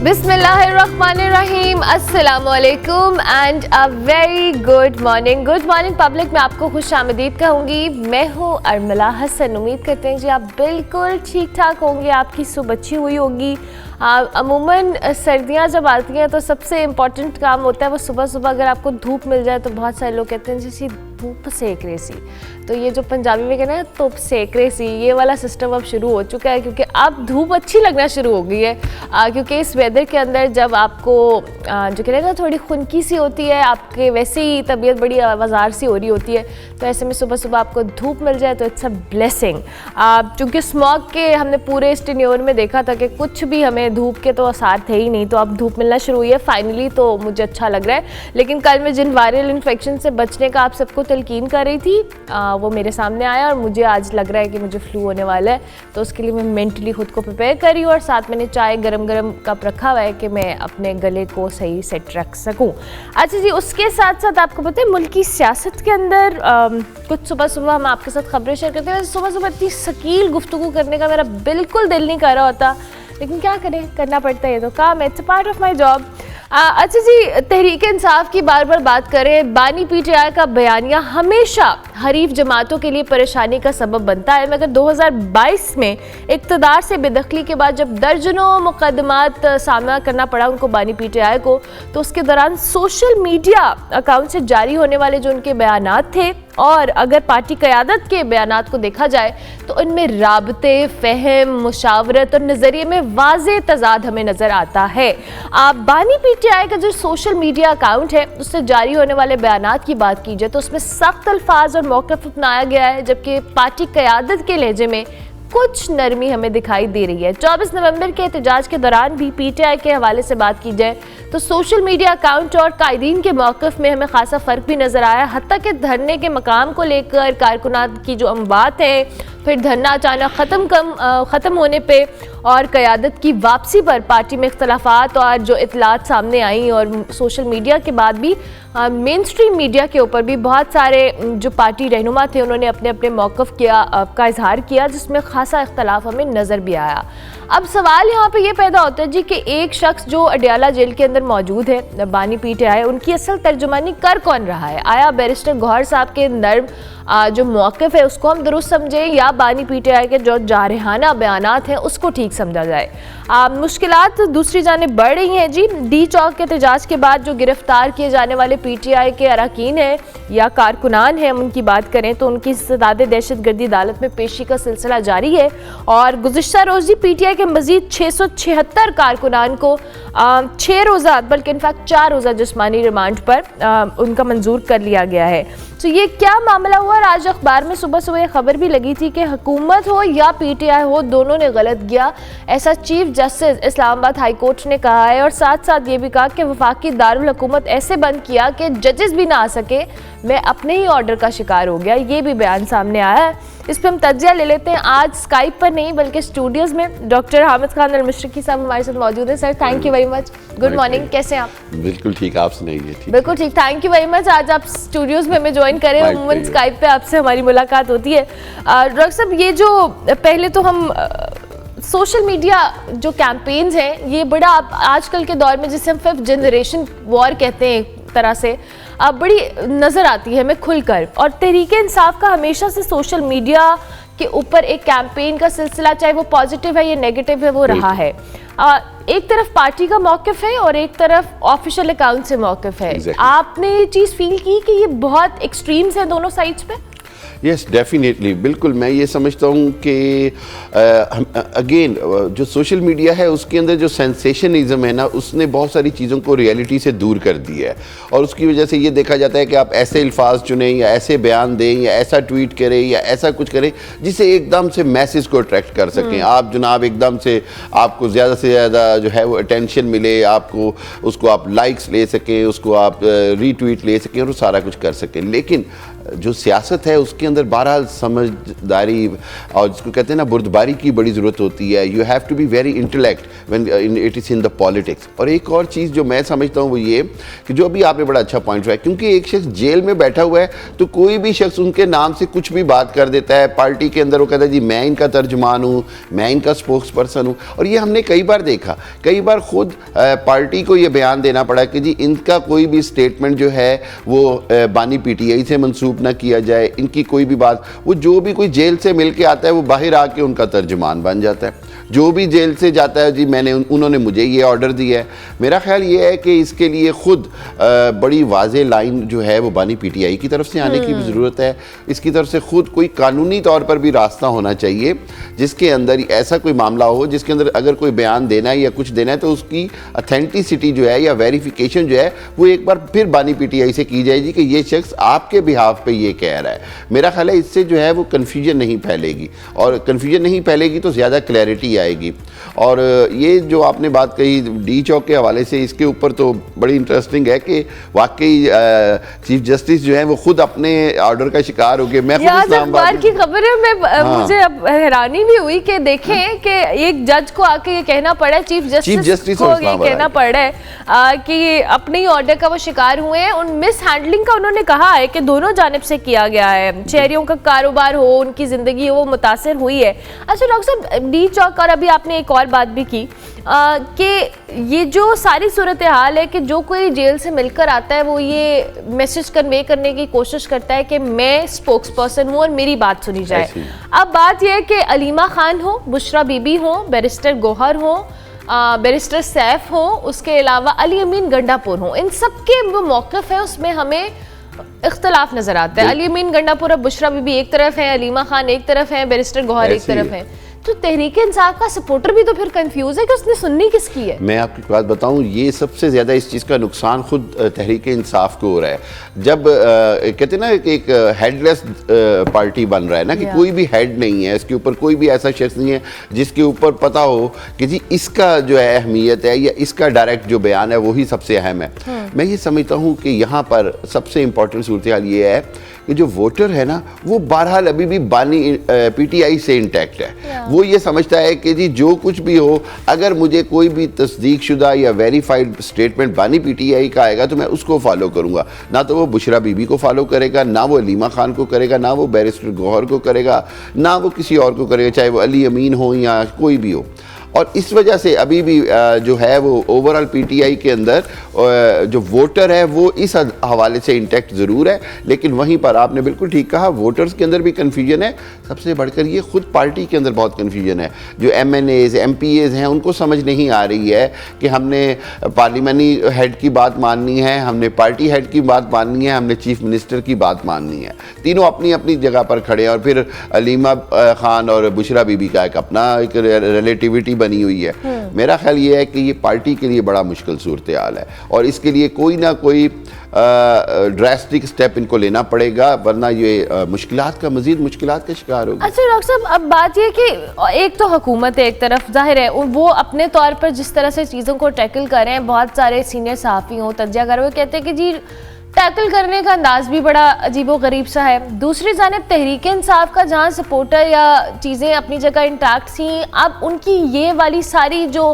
बिस्मिल्लाहिर्रहमानिर्रहीम, अस्सलामुअलैकुम and a very good morning. Good morning public, मैं आपको खुश आमदीद कहूँगी। मैं हूँ अर्मला हसन। उम्मीद करते हैं जी आप बिल्कुल ठीक ठाक होंगे, आपकी सुबह अच्छी हुई होगी। अमूमन सर्दियाँ जब आती हैं तो सबसे इम्पॉर्टेंट काम होता है वो सुबह सुबह अगर आपको धूप मिल जाए तो बहुत सारे लोग कहते हैं जैसी धूप सेक रही सी। तो ये जो पंजाबी में कहना है धूप सेक रही सी, ये वाला सिस्टम अब शुरू हो चुका है क्योंकि अब धूप अच्छी लगना शुरू हो गई है। क्योंकि इस वेदर के अंदर जब आपको जो कहते हैं ना थोड़ी खुनकी सी होती है, आपके वैसे ही तबीयत बड़ी आवाज़ार सी हो रही होती है, तो ऐसे में सुबह सुबह आपको धूप मिल जाए तो इट्स अ ब्लेसिंग। चूँकि स्मॉग के हमने पूरे इस टेन्योर में देखा था कि कुछ भी हमें धूप के तो आसार थे ही नहीं, तो अब धूप मिलना शुरू हुई है फाइनली, तो मुझे अच्छा लग रहा है। लेकिन कल मैं जिन वायरल इन्फेक्शन से बचने का आप सबको तलकीन कर रही थी वो मेरे सामने आया और मुझे आज लग रहा है कि मुझे फ्लू होने वाला है, तो उसके लिए मैं मेंटली खुद को प्रिपेयर कर रही हूँ और साथ मैंने चाय गरम गरम कप रखा हुआ है कि मैं अपने गले को सही सेट रख सकूँ। अच्छा जी, उसके साथ साथ आपको पता है मुल्क की सियासत के अंदर कुछ सुबह सुबह हम आपके साथ खबरें शेयर करते हैं। सुबह सुबह इतनी शकील गुफ्तगू करने का मेरा बिल्कुल दिल नहीं कर रहा होता, लेकिन क्या करें, करना पड़ता है, ये तो काम है, it's a part of my job. अच्छा जी, तहरीक इंसाफ की बार बार बात करें, बानी पीटीआई का बयानिया हमेशा हरीफ जमातों के लिए परेशानी का सबब बनता है। मगर 2022 में इक़्तिदार से बेदखली के बाद जब दर्जनों मुकदमात सामना करना पड़ा उनको बानी पीटीआई को, तो उसके दौरान सोशल मीडिया अकाउंट से जारी होने वाले जो उनके बयानात थे और अगर पार्टी क़यादत के बयानात को देखा जाए तो इनमें राबते, फ़हम, मुशावरत और नज़रिए में वाज़े तज़ाद हमें नज़र आता है। बानी पीटीआई का जो सोशल मीडिया अकाउंट है उससे जारी होने वाले बयानात की बात की जाए तो उसमें सख्त अल्फाज और मौक़िफ़ अपनाया गया है, जबकि पार्टी क़यादत के लहजे में कुछ नरमी हमें दिखाई दे रही है। 24 नवंबर के एहतजाज के दौरान भी पीटीआई के हवाले से बात की जाए तो सोशल मीडिया अकाउंट और कायदीन के मौक़िफ़ में हमें खासा फ़र्क भी नज़र आया। हत्ता कि धरने के मकाम को लेकर कारकुनात की जो अमवात है, फिर धरना अचानक ख़त्म होने पे और क़यादत की वापसी पर पार्टी में इख्तलाफात और जो इतलात सामने आई और सोशल मीडिया के बाद भी मेन स्ट्रीम मीडिया के ऊपर भी बहुत सारे जो पार्टी रहनुमा थे उन्होंने अपने अपने मौक़िफ़ का इजहार किया, जिसमें खासा इख्तलाफ हमें नज़र भी आया। अब सवाल यहाँ पे ये पैदा होता है जी कि एक शख्स जो अडियाला जेल के अंदर मौजूद है, बानी पीटीआई, उनकी असल तर्जुमानी कर कौन रहा है? आया बैरिस्टर गौहर साहब के नर्म जो मौक़िफ़ है उसको हम दुरुस्त समझें या बानी पीटीआई के जो जारहाना बयानात हैं उसको ठीक समझा जाए? मुश्किलात दूसरी जानिब बढ़ रही हैं जी। डी चौक के एहतजाज के बाद जो गिरफ्तार किए जाने वाले पीटीआई के अरकान हैं या कारकुनान हैं, उनकी बात करें तो उनकी सदाद दहशत गर्दी अदालत में पेशी का सिलसिला जारी है और गुज़िश्ता रोज़ पीटीआई के मज़ीद 676 कारकुनान को 6 रोज़ा बल्कि इनफैक्ट 4 रोज़ा जिस्मानी रिमांड पर उनका मंजूर कर लिया गया है। तो ये क्या मामला हुआ? आज अखबार में सुबह सुबह ये खबर भी लगी थी कि हुकूमत हो या पीटीआई हो दोनों ने गलत किया, ऐसा chief justice Islamabad high court ने कहा है और साथ साथ ये भी कहा कि वफाकी दारुल हुकूमत ऐसे बंद किया कि जजेस भी ना आ सके, मैं अपने ही ऑर्डर का शिकार हो गया। ये भी बयान सामने आया है, इस पर हम तज्जिया ले लेते हैं। आज स्काइप पर नहीं बल्कि स्टूडियोज़ में डॉक्टर हामिद खान अल-मशरिकी साहब हमारे साथ मौजूद है। Sir thank you very much, good morning, कैसे हैं आप? बिल्कुल ठीक, आप सुनाइए? बिल्कुल ठीक, थैंक यू वेरी मच। आज आप स्टूडियोज़ में हमें ज्वाइन करें, उमूमन स्काइप पे आपसे हमारी मुलाकात होती है। डॉक्टर साहब, ये जो पहले तो हम सोशल मीडिया जो कैंपेन्स हैं ये बड़ा आजकल के दौर में जिसे हम 5th जनरेशन वॉर कहते हैं एक तरह से बड़ी नज़र आती है हमें खुलकर, और तहरीक इंसाफ का हमेशा से सोशल मीडिया के ऊपर एक कैंपेन का सिलसिला, चाहे वो पॉजिटिव है या नेगेटिव है, वो रहा है। एक तरफ पार्टी का मौक़िफ़ है और एक तरफ ऑफिशियल अकाउंट से मौक़िफ़ है। आपने ये चीज़ फील की कि ये बहुत एक्सट्रीम्स हैं दोनों साइड्स पे? यस डेफिनेटली, बिल्कुल। मैं ये समझता हूँ कि अगेन जो सोशल मीडिया है उसके अंदर जो सेंसेशनिज्म है ना, उसने बहुत सारी चीज़ों को रियलिटी से दूर कर दिया है और उसकी वजह से ये देखा जाता है कि आप ऐसे अल्फाज चुनें या ऐसे बयान दें या ऐसा ट्वीट करें या ऐसा कुछ करें जिससे एकदम से मैसेज को अट्रैक्ट कर सकें आप जनाब, एकदम से आपको ज़्यादा से ज़्यादा जो है वो अटेंशन मिले, आपको उसको आप लाइक्स ले सकें, उसको आप रीट्वीट ले सकें और सारा कुछ कर सकें। लेकिन जो सियासत है उसके अंदर बहरहाल समझदारी और जिसको कहते हैं ना बुर्दबारी की बड़ी ज़रूरत होती है। You have to be very intellect when it is in the politics. और एक और चीज़ जो मैं समझता हूँ वो ये कि जो अभी आपने बड़ा अच्छा पॉइंट रहा, क्योंकि एक शख्स जेल में बैठा हुआ है तो कोई भी शख्स उनके नाम से कुछ भी बात कर देता है। पार्टी के अंदर वो कहता है जी मैं इनका तर्जुमान हूँ, मैं इनका स्पोक्स पर्सन हूँ। और ये हमने कई बार देखा, कई बार खुद पार्टी को ये बयान देना पड़ा कि जी इनका कोई भी स्टेटमेंट जो है वो बानी पीटीआई से मंसूब ना किया जाए, इनकी कोई भी बात, वो जो भी कोई जेल से मिल के आता है वो बाहर आके उनका तर्जुमान बन जाता है। जो भी जेल से जाता है जी उन्होंने मुझे ये ऑर्डर दिया है। मेरा ख्याल ये है कि इसके लिए खुद बड़ी वाज़े लाइन जो है वो बानी पीटीआई की तरफ से आने की भी ज़रूरत है। इसकी तरफ से खुद कोई कानूनी तौर पर भी रास्ता होना चाहिए जिसके अंदर ऐसा कोई मामला हो जिसके अंदर अगर कोई बयान देना है या कुछ देना है तो उसकी अथेंटिसिटी जो है या वेरिफिकेशन जो है वो एक बार फिर बानी पीटीआई से की जाएगी कि ये शख्स आपके बिहाफ पे ये कह रहा है। मेरा ख्याल है इससे जो है वो कन्फ्यूजन नहीं फैलेगी, और कन्फ्यूजन नहीं फैलेगी तो ज़्यादा क्लैरिटी आएगी। और ये जो आपने बात कही डी चौक के हवाले से, इसके ऊपर तो बड़ी इंटरेस्टिंग है कि वाकई चीफ जस्टिस जो है वो खुद अपने ऑर्डर का शिकार हो गए। मैं खुद इस्लामाबाद की खबर है, मैं मुझे अब हैरानी भी हुई कि देखें कि एक जज को आके ये कहना पड़ा है, चीफ जस्टिस को ये कहना पड़ रहा है कि अपने ही ऑर्डर का वो शिकार हुए हैं। उन मिस हैंडलिंग का उन्होंने कहा है कि दोनों जानिब से किया गया है, शहरियों का कारोबार हो, उनकी जिंदगी हो, वो मुतासिर हुई है। अच्छा डॉक्टर साहब, डी चौक और अभी आपने एक और बात भी की कि ये जो सारी सूरत हाल है कि जो कोई जेल से मिलकर आता है वो ये मैसेज कन्वे करने की कोशिश करता है कि मैं स्पोक्स पर्सन हूँ और मेरी बात सुनी जाए। अब बात यह है कि अलीमा खान हो, बुशरा बीबी हो, बैरिस्टर गौहर हो, बैरिस्टर सैफ हो, उसके अलावा अली अमीन गंडापुर हो, इन सब के वो मौक़िफ़ है उसमें हमें इख्तलाफ नजर आता है। अली अमीन गंडापुर और बुशरा बीबी एक तरफ है, अलीमा खान एक तरफ है, बैरिस्टर गौहर एक तरफ है। तो तहरीक इंसाफ का सपोर्टर भी तो फिर कंफ्यूज है कि उसने सुननी किसकी है। मैं आपकी बात बताऊं, ये सबसे ज़्यादा इस चीज़ का नुकसान खुद तहरीक इंसाफ को हो रहा है। जब कहते हैं ना कि एक हेडलेस पार्टी बन रहा है ना, कि कोई भी हेड नहीं है, इसके ऊपर कोई भी ऐसा शख्स नहीं है जिसके ऊपर पता हो कि जी इसका जो है अहमियत है या इसका डायरेक्ट जो बयान है वही सबसे अहम है। मैं ये समझता हूँ कि यहाँ पर सबसे इम्पोर्टेंट सूरत हाल ये है कि जो वोटर है ना वो बहरहाल अभी भी बानी पीटीआई से इंटैक्ट है। वो ये समझता है कि जी जो कुछ भी हो, अगर मुझे कोई भी तस्दीक शुदा या वेरीफाइड स्टेटमेंट बानी पीटीआई का आएगा तो मैं उसको फॉलो करूँगा। ना तो वो बुशरा बीबी को फॉलो करेगा, ना वो अलीमा खान को करेगा, ना वो बैरिस्टर गौहर को करेगा, ना वो किसी और को करेगा, चाहे वो अली अमीन हो या कोई भी हो। और इस वजह से अभी भी जो है वो ओवरऑल पीटीआई के अंदर जो वोटर है वो इस हवाले से इंटैक्ट ज़रूर है। लेकिन वहीं पर आपने बिल्कुल ठीक कहा, वोटर्स के अंदर भी कन्फ्यूजन है। सबसे बढ़कर ये खुद पार्टी के अंदर बहुत कन्फ्यूजन है। जो MNAs MPAs हैं उनको समझ नहीं आ रही है कि हमने पार्लियामानी हेड की बात माननी है, हमने पार्टी हेड की बात माननी है, हमने चीफ मिनिस्टर की बात माननी है। तीनों अपनी अपनी जगह पर खड़े हैं। और फिर अलीमा खान और बुशरा बीबी का एक अपना एक रिलेटिविटी बनी हुई है। मेरा ख्याल ये है कि ये पार्टी के लिए बड़ा मुश्किल सूरत हाल है और इसके लिए कोई ना कोई ड्रास्टिक स्टेप इनको लेना पड़ेगा, वरना ये मुश्किलात का मजीद मुश्किलात का शिकार होगी। अच्छा डॉक्टर साहब, अब बात ये कि एक तो हुकूमत है, एक तरफ जाहिर है वो अपने तौर पर जिस तरह से चीज़ों को टैकल कर रहे हैं, बहुत सारे सीनियर सहाफ़ी हो, तज्ज़ियाकार वो कहते हैं कि जी टैकल करने का अंदाज भी बड़ा अजीबो गरीब सा है। दूसरी जानिब तहरीक इंसाफ का जहाँ सपोर्टर या चीज़ें अपनी जगह इंटैक्ट थी, अब उनकी ये वाली सारी जो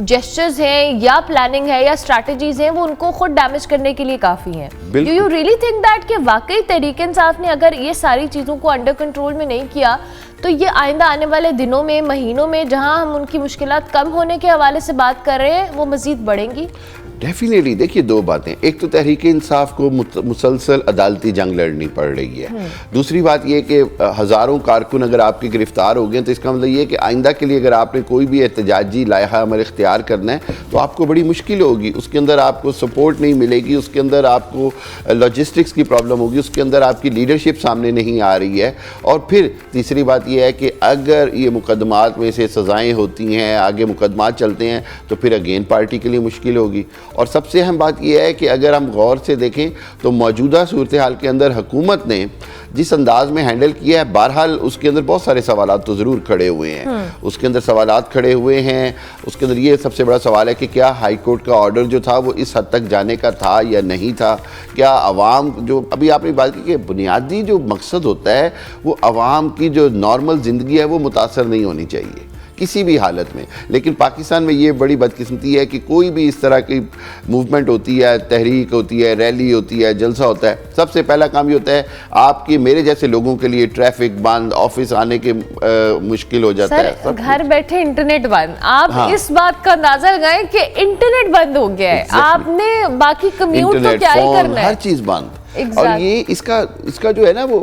जेस्चर्स हैं या प्लानिंग है या स्ट्रैटेजीज हैं वो उनको खुद डैमेज करने के लिए काफ़ी हैं। Do you really think that कि वाकई तहरीक इंसाफ ने अगर ये सारी चीज़ों को अंडर कंट्रोल में नहीं किया तो ये आइंदा आने वाले दिनों में, महीनों में, जहाँ हम उनकी मुश्किलात कम होने के हवाले से बात कर रहे हैं, वो मज़ीद बढ़ेंगी? डेफिनेटली। देखिए दो बातें, एक तो तहरीक इंसाफ को मुसलसल अदालती जंग लड़नी पड़ रही है। दूसरी बात यह कि हज़ारों कारकुन अगर आपके गिरफ्तार हो गए तो इसका मतलब ये कि आइंदा के लिए अगर आपने कोई भी एहतजाजी लाया अमल इख्तियार करना है तो आपको बड़ी मुश्किल होगी। उसके अंदर आपको सपोर्ट नहीं मिलेगी, उसके अंदर आपको लॉजिस्टिक्स की प्रॉब्लम होगी, उसके अंदर आपकी लीडरशिप सामने नहीं आ रही है। और फिर तीसरी बात यह है कि अगर ये मुकदमात में से सज़ाएँ होती हैं, आगे मुकदमात चलते हैं तो फिर अगेन पार्टी के लिए मुश्किल होगी। और सबसे अहम बात यह है कि अगर हम गौर से देखें तो मौजूदा सूरत हाल के अंदर हुकूमत ने जिस अंदाज में हैंडल किया है, बहरहाल उसके अंदर बहुत सारे सवालात तो ज़रूर खड़े हुए हैं। उसके अंदर सवालात खड़े हुए हैं। उसके अंदर ये सबसे बड़ा सवाल है कि क्या हाई कोर्ट का ऑर्डर जो था वो इस हद तक जाने का था या नहीं था। क्या आवाम, जो अभी आपने बात की कि बुनियादी जो मकसद होता है वो आवाम की जो नॉर्मल ज़िंदगी है वो मुतासर नहीं होनी चाहिए किसी भी हालत में। लेकिन पाकिस्तान में ये बड़ी बदकिस्मती है कि कोई भी इस तरह की मूवमेंट होती है, तहरीक होती है, रैली होती है, जलसा होता है, सबसे पहला काम ये होता है आपकी मेरे जैसे लोगों के लिए ट्रैफिक बंद, ऑफिस आने के मुश्किल हो जाता है। सर, घर बैठे इंटरनेट बंद, आप हाँ। इस बात का अंदाजा लगाएं कि इंटरनेट बंद हो गया है। आपने बाकी कम्यूट तो क्या ही करना है, हर चीज़ बंद। Exactly. और ये इसका जो है ना वो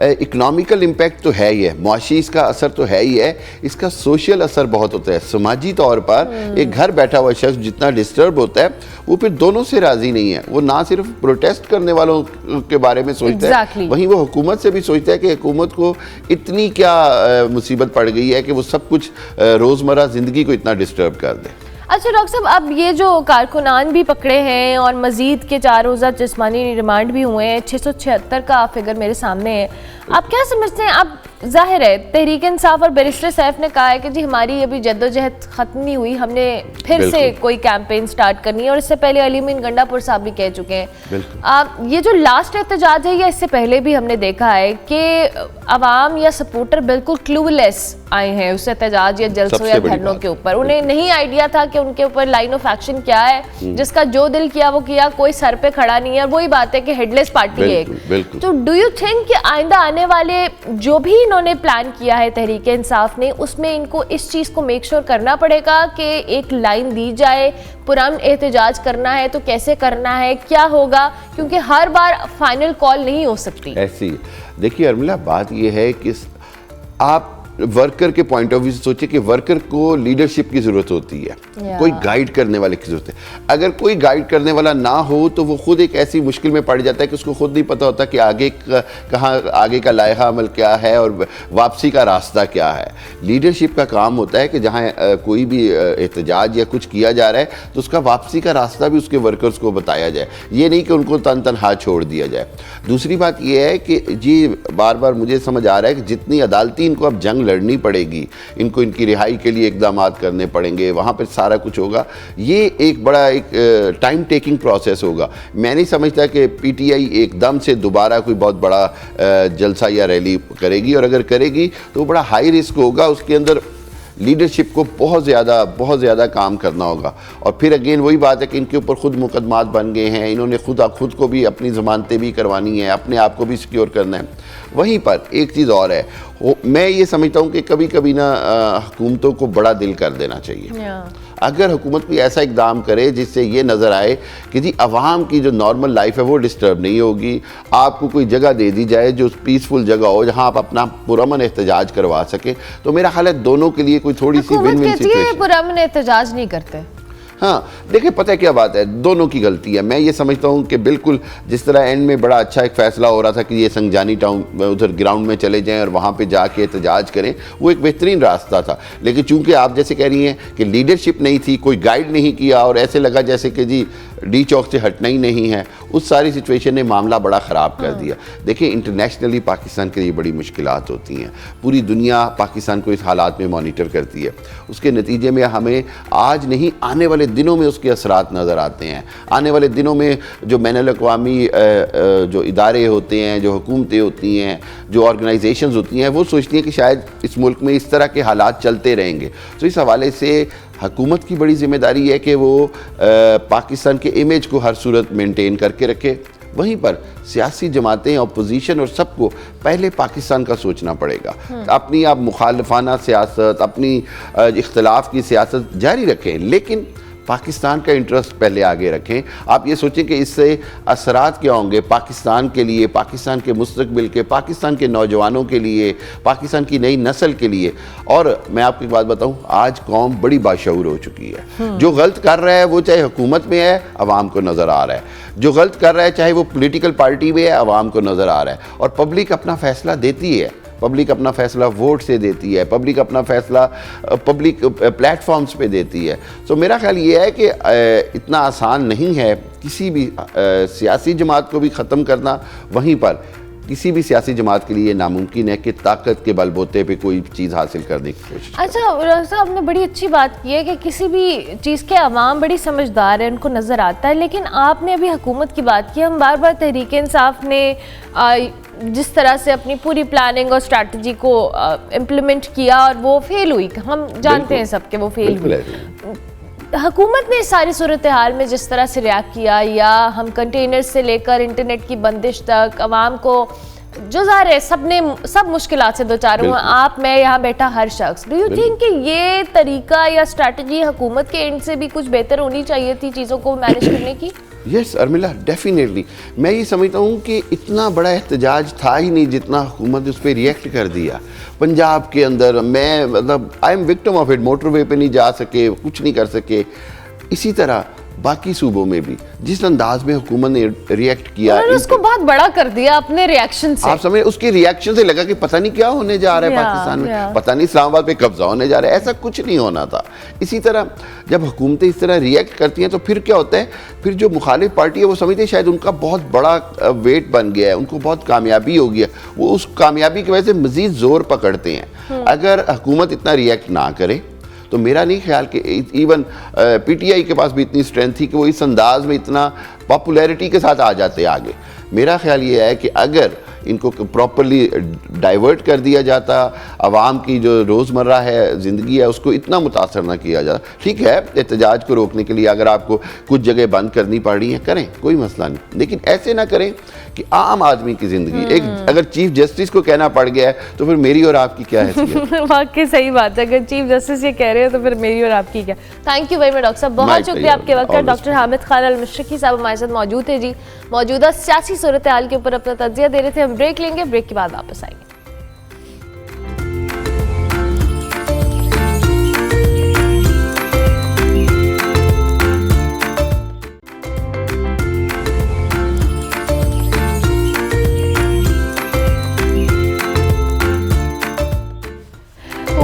इकोनॉमिकल इम्पैक्ट तो है ही है, मुआशी इसका असर तो है ही है, इसका सोशल असर बहुत होता है। समाजी तौर पर एक घर बैठा हुआ शख्स जितना डिस्टर्ब होता है वो फिर दोनों से राज़ी नहीं है। वो ना सिर्फ प्रोटेस्ट करने वालों के बारे में सोचता है, वहीं वो हुकूमत से भी सोचता है कि हुकूमत को इतनी क्या मुसीबत पड़ गई है कि वो सब कुछ रोज़मर्रा ज़िंदगी को इतना डिस्टर्ब कर दे। अच्छा डॉक्टर साहब, अब ये जो कारकुनान भी पकड़े हैं और मजीद के 4 रोज़ा जिस्मानी रिमांड भी हुए हैं, 676 का फिगर मेरे सामने है, आप क्या समझते हैं? अब जाहिर है तहरीक इंसाफ और बैरिस्टर सैफ ने कहा है कि जी हमारी अभी जद्दोजहद ख़त्म नहीं हुई, हमने फिर से कोई कैंपेन स्टार्ट करनी है, और इससे पहले अलीमीन गंडापुर साहब भी कह चुके हैं। ये जो लास्ट एहतजाज है या इससे पहले भी हमने देखा है कि अवाम या सपोर्टर बिल्कुल क्लूलेस आए हैं उस एहतजाज या जलसों या धरनों के ऊपर। उन्हें नहीं आइडिया था कि उनके ऊपर लाइन ऑफ एक्शन क्या है, जिसका जो दिल किया वो किया, कोई सर पे खड़ा नहीं है। वही बात है कि हेडलेस पार्टी है एक। तो डू यू थिंक कि आइंदा आने वाले जो भी इन्होंने प्लान किया है तहरीक इंसाफ ने, उसमें इनको इस चीज़ को मेक श्योर करना पड़ेगा कि एक लाइन दी जाए, पुरअमन एहतजाज करना है तो कैसे करना है, क्या होगा, क्योंकि हर बार फाइनल कॉल नहीं हो सकती ऐसी। देखिए अर्मिला, बात यह है कि आप वर्कर के पॉइंट ऑफ व्यू से सोचिए कि वर्कर को लीडरशिप की ज़रूरत होती है, कोई गाइड करने वाले की ज़रूरत है। अगर कोई गाइड करने वाला ना हो तो वो खुद एक ऐसी मुश्किल में पड़ जाता है कि उसको खुद नहीं पता होता कि आगे कहाँ आगे का लायहा अमल क्या है और वापसी का रास्ता क्या है। लीडरशिप का काम होता है कि जहाँ कोई भी एहतजाज या कुछ किया जा रहा है तो उसका वापसी का रास्ता भी उसके वर्कर्स को बताया जाए, ये नहीं कि उनको तन तनहा छोड़ दिया जाए। दूसरी बात यह है कि जी बार बार मुझे समझ आ रहा है कि जितनी अदालती इनको अब जंग लड़नी पड़ेगी, इनको इनकी रिहाई के लिए इकदाम करने पड़ेंगे, वहाँ पर सारा कुछ होगा, ये एक बड़ा एक टाइम टेकिंग प्रोसेस होगा। मैं नहीं समझता कि पीटीआई एकदम से दोबारा कोई बहुत बड़ा जलसा या रैली करेगी, और अगर करेगी तो बड़ा हाई रिस्क होगा। उसके अंदर लीडरशिप को बहुत ज़्यादा काम करना होगा। और फिर अगेन वही बात है कि इनके ऊपर खुद मुकदमात बन गए हैं, इन्होंने खुद को भी अपनी ज़मानतें भी करवानी है, अपने आप को भी सिक्योर करना है। वहीं पर एक चीज़ और है, मैं ये समझता हूँ कि कभी कभी ना हुकूमतों को बड़ा दिल कर देना चाहिए। अगर हुकूमत कोई ऐसा इकदाम करे जिससे ये नज़र आए कि जी अवाम की जो नॉर्मल लाइफ है वो डिस्टर्ब नहीं होगी, आपको कोई जगह दे दी जाए जो पीसफुल जगह हो जहाँ आप अपना पुरअमन एहतजाज करवा सकें, तो मेरा ख्याल है दोनों के लिए कोई थोड़ी सी विन विन सिचुएशन। पुरअमन एहतजाज नहीं करते। हाँ देखिए, पता है क्या बात है, दोनों की गलती है। मैं ये समझता हूँ कि बिल्कुल जिस तरह एंड में बड़ा अच्छा एक फ़ैसला हो रहा था कि ये संजानी टाउन उधर ग्राउंड में चले जाएं और वहाँ पे जाके एहतजाज करें, वो एक बेहतरीन रास्ता था। लेकिन चूंकि आप जैसे कह रही हैं कि लीडरशिप नहीं थी, कोई गाइड नहीं किया और ऐसे लगा जैसे कि जी डी चौक से हटना ही नहीं है, उस सारी सिचुएशन ने मामला बड़ा ख़राब कर दिया। देखिए इंटरनेशनली पाकिस्तान के लिए बड़ी मुश्किलात होती हैं, पूरी दुनिया पाकिस्तान को इस हालात में मॉनिटर करती है। उसके नतीजे में हमें आज नहीं आने वाले दिनों में उसके असरात नज़र आते हैं। आने वाले दिनों में जो बैनुल अक़वामी जो इदारे होते हैं, जो हुकूमतें होती हैं, जो ऑर्गेनाइजेशंस होती हैं, वो सोचती हैं कि शायद इस मुल्क में इस तरह के हालात चलते रहेंगे। तो इस हवाले से हुकूमत की बड़ी जिम्मेदारी है कि वो पाकिस्तान के इमेज को हर सूरत मेंटेन करके रखे। वहीं पर सियासी जमातें, अपोजिशन और सबको पहले पाकिस्तान का सोचना पड़ेगा। अपनी आप मुखालफाना सियासत, अपनी इख्तलाफ की सियासत जारी रखें, लेकिन पाकिस्तान का इंटरेस्ट पहले आगे रखें। आप ये सोचें कि इससे असरात क्या होंगे पाकिस्तान के लिए, पाकिस्तान के मुस्तकबिल के, पाकिस्तान के नौजवानों के लिए, पाकिस्तान की नई नस्ल के लिए। और मैं आपको एक बात बताऊं, आज कौम बड़ी बाशऊर हो चुकी है। जो गलत कर रहा है वो चाहे हुकूमत में है, अवाम को नज़र आ रहा है। जो गलत कर रहा है चाहे वो पॉलिटिकल पार्टी में है, अवाम को नज़र आ रहा है। और पब्लिक अपना फैसला देती है, पब्लिक अपना फैसला वोट से देती है, पब्लिक अपना फैसला पब्लिक प्लेटफॉर्म्स पे देती है। तो मेरा ख्याल ये है कि इतना आसान नहीं है किसी भी सियासी जमात को भी ख़त्म करना, वहीं पर किसी भी सियासी जमात के लिए नामुमकिन है कि ताकत के बलबूते पे कोई चीज़ हासिल करने की कोशिश। अच्छा साहब, आपने बड़ी अच्छी बात की है कि किसी भी चीज़ के अवाम बड़ी समझदार है, उनको नज़र आता है, लेकिन आपने अभी हुकूमत की बात की। हम बार बार तहरीक इंसाफ ने जिस तरह से अपनी पूरी प्लानिंग और स्ट्रैटेजी को इम्प्लीमेंट किया और वो फेल हुई, हम जानते हैं सब के वो फेल हुई। हुकूमत ने सारी सूरत हाल में जिस तरह से रिएक्ट किया, या हम कंटेनर से लेकर इंटरनेट की बंदिश तक आवाम को, जो ज़ाहिर है सब मुश्किलात से दो चार हुए, आप मैं यहाँ बैठा हर शख्स। डू यू थिंक कि ये तरीका या स्ट्रैटेजी हुकूमत के एंड से भी कुछ बेहतर होनी चाहिए थी चीज़ों को मैनेज करने की? Yes Urmila, definitely. मैं ये समझता हूँ कि इतना बड़ा एहतजाज था ही नहीं जितना हुकूमत ने उस पर रिएक्ट कर दिया। पंजाब के अंदर मैं मतलब I am victim of it, motorway पे नहीं जा सके, कुछ नहीं कर सके। इसी तरह बाकी सूबों में भी जिस अंदाज में हुकूमत ने रिएक्ट किया, उसको बहुत बड़ा कर दिया अपने रिएक्शन से। आप समझ, उसके रिएक्शन से लगा कि पता नहीं क्या होने जा रहा है पाकिस्तान में, पता नहीं इस्लामाबाद पे कब्जा होने जा रहा है। ऐसा कुछ नहीं होना था। इसी तरह जब हुकूमतें इस तरह रिएक्ट करती हैं तो फिर क्या होता है, फिर जो मुखालिफ पार्टी है वो समझते हैं शायद उनका बहुत बड़ा वेट बन गया है, उनको बहुत कामयाबी हो गया, वो उस कामयाबी की वजह से मजीद जोर पकड़ते हैं। अगर हुकूमत इतना रिएक्ट ना करे तो मेरा नहीं ख्याल कि इवन पीटीआई के पास भी इतनी स्ट्रेंथ थी कि वो इस अंदाज में इतना पॉपुलैरिटी के साथ आ जाते आगे। मेरा ख्याल ये है कि अगर इनको प्रॉपरली डाइवर्ट कर दिया जाता, आवाम की जो रोज़मर्रा है ज़िंदगी है उसको इतना मुतासर ना किया जाता। ठीक है, एहतजाज को रोकने के लिए अगर आपको कुछ जगह बंद करनी पड़ रही है, करें, कोई मसला नहीं, लेकिन ऐसे ना करें कि आम आदमी की ज़िंदगी, एक अगर चीफ जस्टिस को कहना पड़ गया है तो फिर मेरी और आपकी क्या हैसियत? वाकई सही बात है, अगर चीफ जस्टिस ये कह रहे हैं तो फिर मेरी और आपकी क्या। Thank you very much doctor साहब, बहुत शुक्रिया आपके वक्त का। डॉक्टर हामिद खान अल मशरकी साहब हमारे साथ मौजूद है जी, मौजूदा सियासी सूरत हाल के ऊपर अपना तज्जिया दे रहे थे। हम ब्रेक लेंगे, ब्रेक के बाद वापस आएंगे।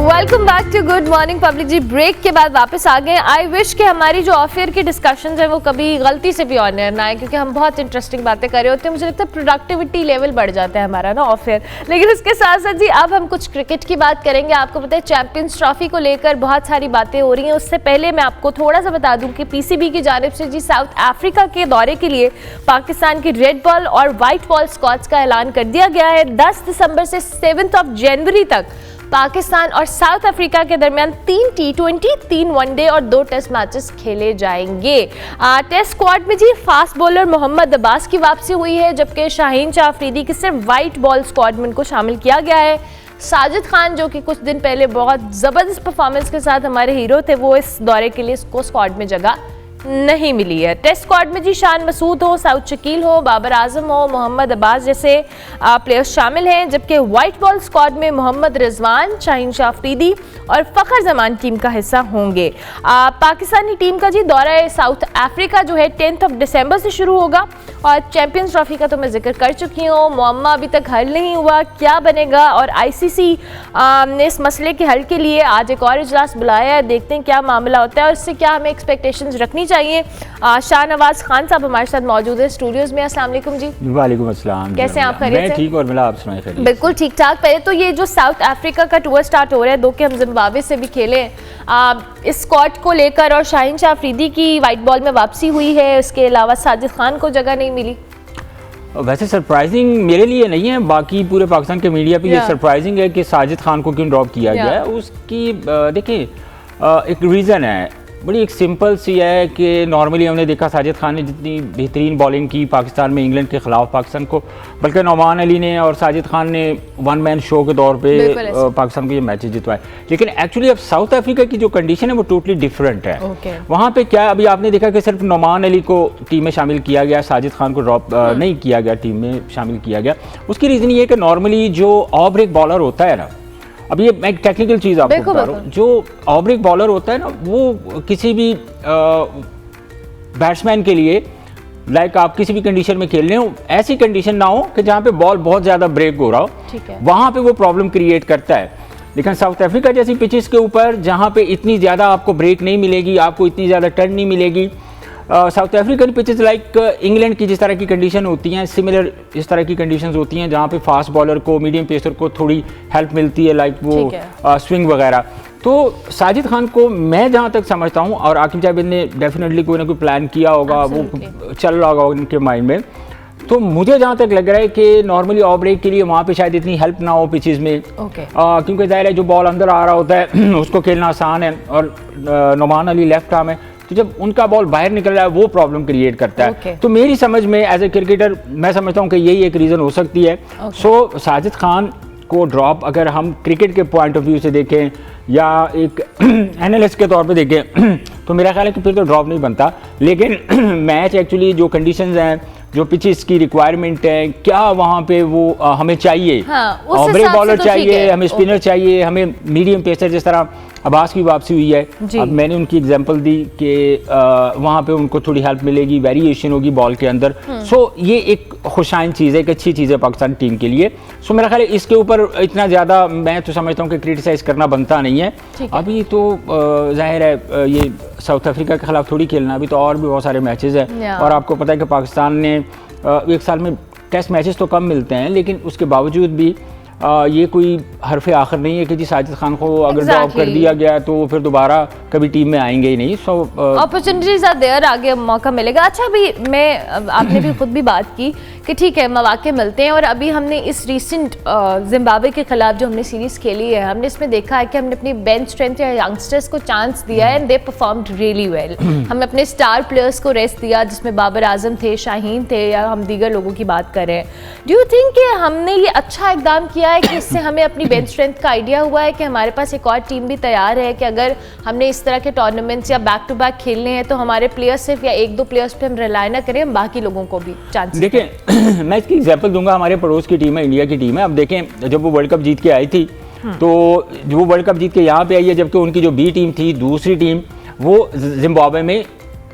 Welcome back to good morning public ji. Break के बाद वापस आ गए। आई विश कि हमारी जो ऑफ एयर की डिस्कशंस हैं वो कभी गलती से भी ऑन एयर ना आए, क्योंकि हम बहुत इंटरेस्टिंग बातें कर रहे होते हैं। मुझे लगता है प्रोडक्टिविटी लेवल बढ़ जाता है हमारा ना ऑफ एयर। लेकिन उसके साथ साथ जी अब हम कुछ क्रिकेट की बात करेंगे। आपको पता है चैंपियंस ट्रॉफी को लेकर बहुत सारी बातें हो रही हैं। उससे पहले मैं आपको थोड़ा सा बता दूं कि पीसीबी की जानिब से जी साउथ अफ्रीका के दौरे के लिए पाकिस्तान की रेड बॉल और वाइट बॉल स्क्वाड्स का ऐलान कर दिया गया है। 10 दिसंबर से 7 जनवरी तक पाकिस्तान और साउथ अफ्रीका के दरमियान 3 T20, 3 वनडे और 2 टेस्ट मैचेस खेले जाएंगे। टेस्ट स्क्वाड में जी फास्ट बॉलर मोहम्मद अब्बास की वापसी हुई है, जबकि शाहीन शाह अफरीदी के सिर्फ वाइट बॉल स्क्वाड में इनको शामिल किया गया है। साजिद खान जो कि कुछ दिन पहले बहुत ज़बरदस्त परफॉर्मेंस के साथ हमारे हीरो थे, वो इस दौरे के लिए इसको स्क्वाड में जगह नहीं मिली है। टेस्ट स्क्वाड में जी शान मसूद हो, साउद शकील हो, बाबर आजम हो, मोहम्मद अब्बास जैसे प्लेयर्स शामिल हैं, जबकि वाइट बॉल स्क्वाड में मोहम्मद रिजवान, शाहीन शाह अफरीदी और फ़खर जमान टीम का हिस्सा होंगे। पाकिस्तानी टीम का जी दौरा साउथ अफ्रीका जो है 10 दिसंबर से शुरू होगा। और चैंपियंस ट्रॉफी का तो मैं जिक्र कर चुकी हूँ, मुअम्मा अभी तक हल नहीं हुआ, क्या बनेगा। और आईसीसी ने इस मसले के हल के लिए आज एक और इजलास बुलाया है, देखते हैं क्या मामला होता है और इससे क्या हमें एक्सपेक्टेशंस रखनी चाहिए। शाहनवाज खान साहब हमारे साथ मौजूद है स्टूडियोज में। अस्सलाम वालेकुम जी। वालेकुम अस्सलाम। कैसे हैं आप? खैरियत से? ठीक, और मिला आप सुनाइए? खैरियत? बिल्कुल ठीक ठाक। पहले तो ये जो साउथ अफ्रीका का टूर स्टार्ट हो रहा है, 2 के हम जिम्बाब्वे से भी खेले हैं, इस स्क्वाड को लेकर और शाहीन शाह अफरीदी की वाइट बॉल में वापसी हुई है, इसके अलावा साजिद खान को जगह नहीं मिली। वैसे सरप्राइजिंग मेरे लिए नहीं है, बाकी पूरे पाकिस्तान के मीडिया पे ये सरप्राइजिंग है कि साजिद खान को क्यों ड्रॉप किया गया है। उसकी देखिए एक रीज़न है, बड़ी एक सिंपल सी है कि नॉर्मली हमने देखा साजिद खान ने जितनी बेहतरीन बॉलिंग की पाकिस्तान में इंग्लैंड के ख़िलाफ़ पाकिस्तान को, बल्कि नौमान अली ने और साजिद खान ने वन मैन शो के तौर पे पाकिस्तान को ये मैचेस जितवाए। लेकिन एक्चुअली अब साउथ अफ्रीका की जो कंडीशन है वो टोटली डिफरेंट है। वहाँ पे क्या अभी आपने देखा कि सिर्फ नौमान अली को टीम में शामिल किया गया, साजिद खान को ड्रॉप नहीं किया गया, टीम में शामिल किया गया। उसकी रीज़न ये है कि नॉर्मली जो ऑफ ब्रेक बॉलर होता है ना, अब ये मैं एक टेक्निकल चीज़ आपको बता रहा हूँ, जो ऑफ ब्रेक बॉलर होता है ना, वो किसी भी बैट्समैन के लिए लाइक आप किसी भी कंडीशन में खेल रहे हो, ऐसी कंडीशन ना हो कि जहाँ पे बॉल बहुत ज़्यादा ब्रेक हो रहा हो, ठीक है, वहाँ पे वो प्रॉब्लम क्रिएट करता है। लेकिन साउथ अफ्रीका जैसी पिचेस के ऊपर जहाँ पे इतनी ज़्यादा आपको ब्रेक नहीं मिलेगी, आपको इतनी ज़्यादा टर्न नहीं मिलेगी, south African pitches like England की जिस तरह की कंडीशन होती हैं, सिमिलर इस तरह की कंडीशंस होती हैं जहाँ पे फास्ट बॉलर को, मीडियम पेसर को थोड़ी हेल्प मिलती है, लाइक वो स्विंग वगैरह। तो साजिद खान को मैं जहाँ तक समझता हूँ, और आकिब जावेद ने डेफिनेटली कोई ना कोई प्लान किया होगा, वो चल रहा होगा उनके माइंड में, तो मुझे जहाँ तक लग रहा है कि नॉर्मली ऑफ ब्रेक के लिए वहाँ पे शायद इतनी हेल्प ना हो पिचेस में, क्योंकि जाहिर है जो बॉल अंदर आ रहा होता है उसको खेलना आसान है, और नुमान अली लेफ्ट आर्म है, तो जब उनका बॉल बाहर निकल रहा है वो प्रॉब्लम क्रिएट करता है। तो मेरी समझ में एज ए क्रिकेटर मैं समझता हूँ कि यही एक रीज़न हो सकती है। सो साजिद खान को ड्रॉप अगर हम क्रिकेट के पॉइंट ऑफ व्यू से देखें या एक एनालिस्ट के तौर पे देखें तो मेरा ख्याल है कि फिर तो ड्रॉप नहीं बनता। लेकिन मैच एक्चुअली जो कंडीशंस हैं, जो पिचेस की रिक्वायरमेंट है, क्या वहाँ पे वो हमें चाहिए, ब्रेक बॉलर चाहिए, हमें स्पिनर चाहिए, हमें मीडियम पेसर, जिस तरह अब्बास की वापसी हुई है, अब मैंने उनकी एग्जांपल दी कि वहाँ पे उनको थोड़ी हेल्प मिलेगी, वेरिएशन होगी बॉल के अंदर। सो ये एक खुशाइन चीज़ है, एक अच्छी चीज़ है पाकिस्तान टीम के लिए। सो मेरा ख्याल है इसके ऊपर इतना ज़्यादा मैं तो समझता हूँ कि क्रिटिसाइज करना बनता नहीं है। अभी तो जाहिर है ये साउथ अफ्रीका के खिलाफ थोड़ी खेलना, अभी तो और भी बहुत सारे मैचेस हैं, और आपको पता है कि पाकिस्तान ने एक साल में टेस्ट मैचेस तो कम मिलते हैं, लेकिन उसके बावजूद भी ये कोई हरफ आखिर नहीं है कि जी साजिद खान को अगर ड्रॉप कर दिया गया तो वो फिर दोबारा कभी टीम में आएंगे ही नहीं। सो अपॉर्चुनिटीज आर देयर, आगे मौका मिलेगा। अच्छा, अभी आपने भी खुद भी बात की कि ठीक है मौके मिलते हैं, और अभी हमने इस रिसेंट जिम्बाब्वे के खिलाफ जो हमने सीरीज खेली है, हमने इसमें देखा है कि हमने अपनी बेंच स्ट्रेंथ या यंगस्टर्स को चांस दिया है, and they performed really well. हमने अपने स्टार प्लेयर्स को रेस्ट दिया, जिसमें बाबर आजम थे, शाहीन थे, या हम दीगर लोगों की बात कर रहे हैं। डू यू थिंक कि हमने ये अच्छा इकदाम किया है कि इससे हमें अपनी बेंच स्ट्रेंथ का आइडिया हुआ है कि हमारे पास एक और टीम भी तैयार है कि अगर हमने इस तरह के टूर्नामेंट्स या बैक टू बैक खेलने हैं तो हमारे प्लेयर्स सिर्फ या एक दो प्लेयर्स पे हम रिलाई ना करें, हम बाकी लोगों को भी चांस देखें। मैं इसकी एग्जांपल दूंगा, हमारे पड़ोस की टीम है, इंडिया की टीम है। अब देखें जब वो वर्ल्ड कप जीत के आई थी, तो जो वो वर्ल्ड कप जीत के यहाँ पे आई है, जबकि उनकी जो बी टीम थी, दूसरी टीम, वो जिम्बाब्वे में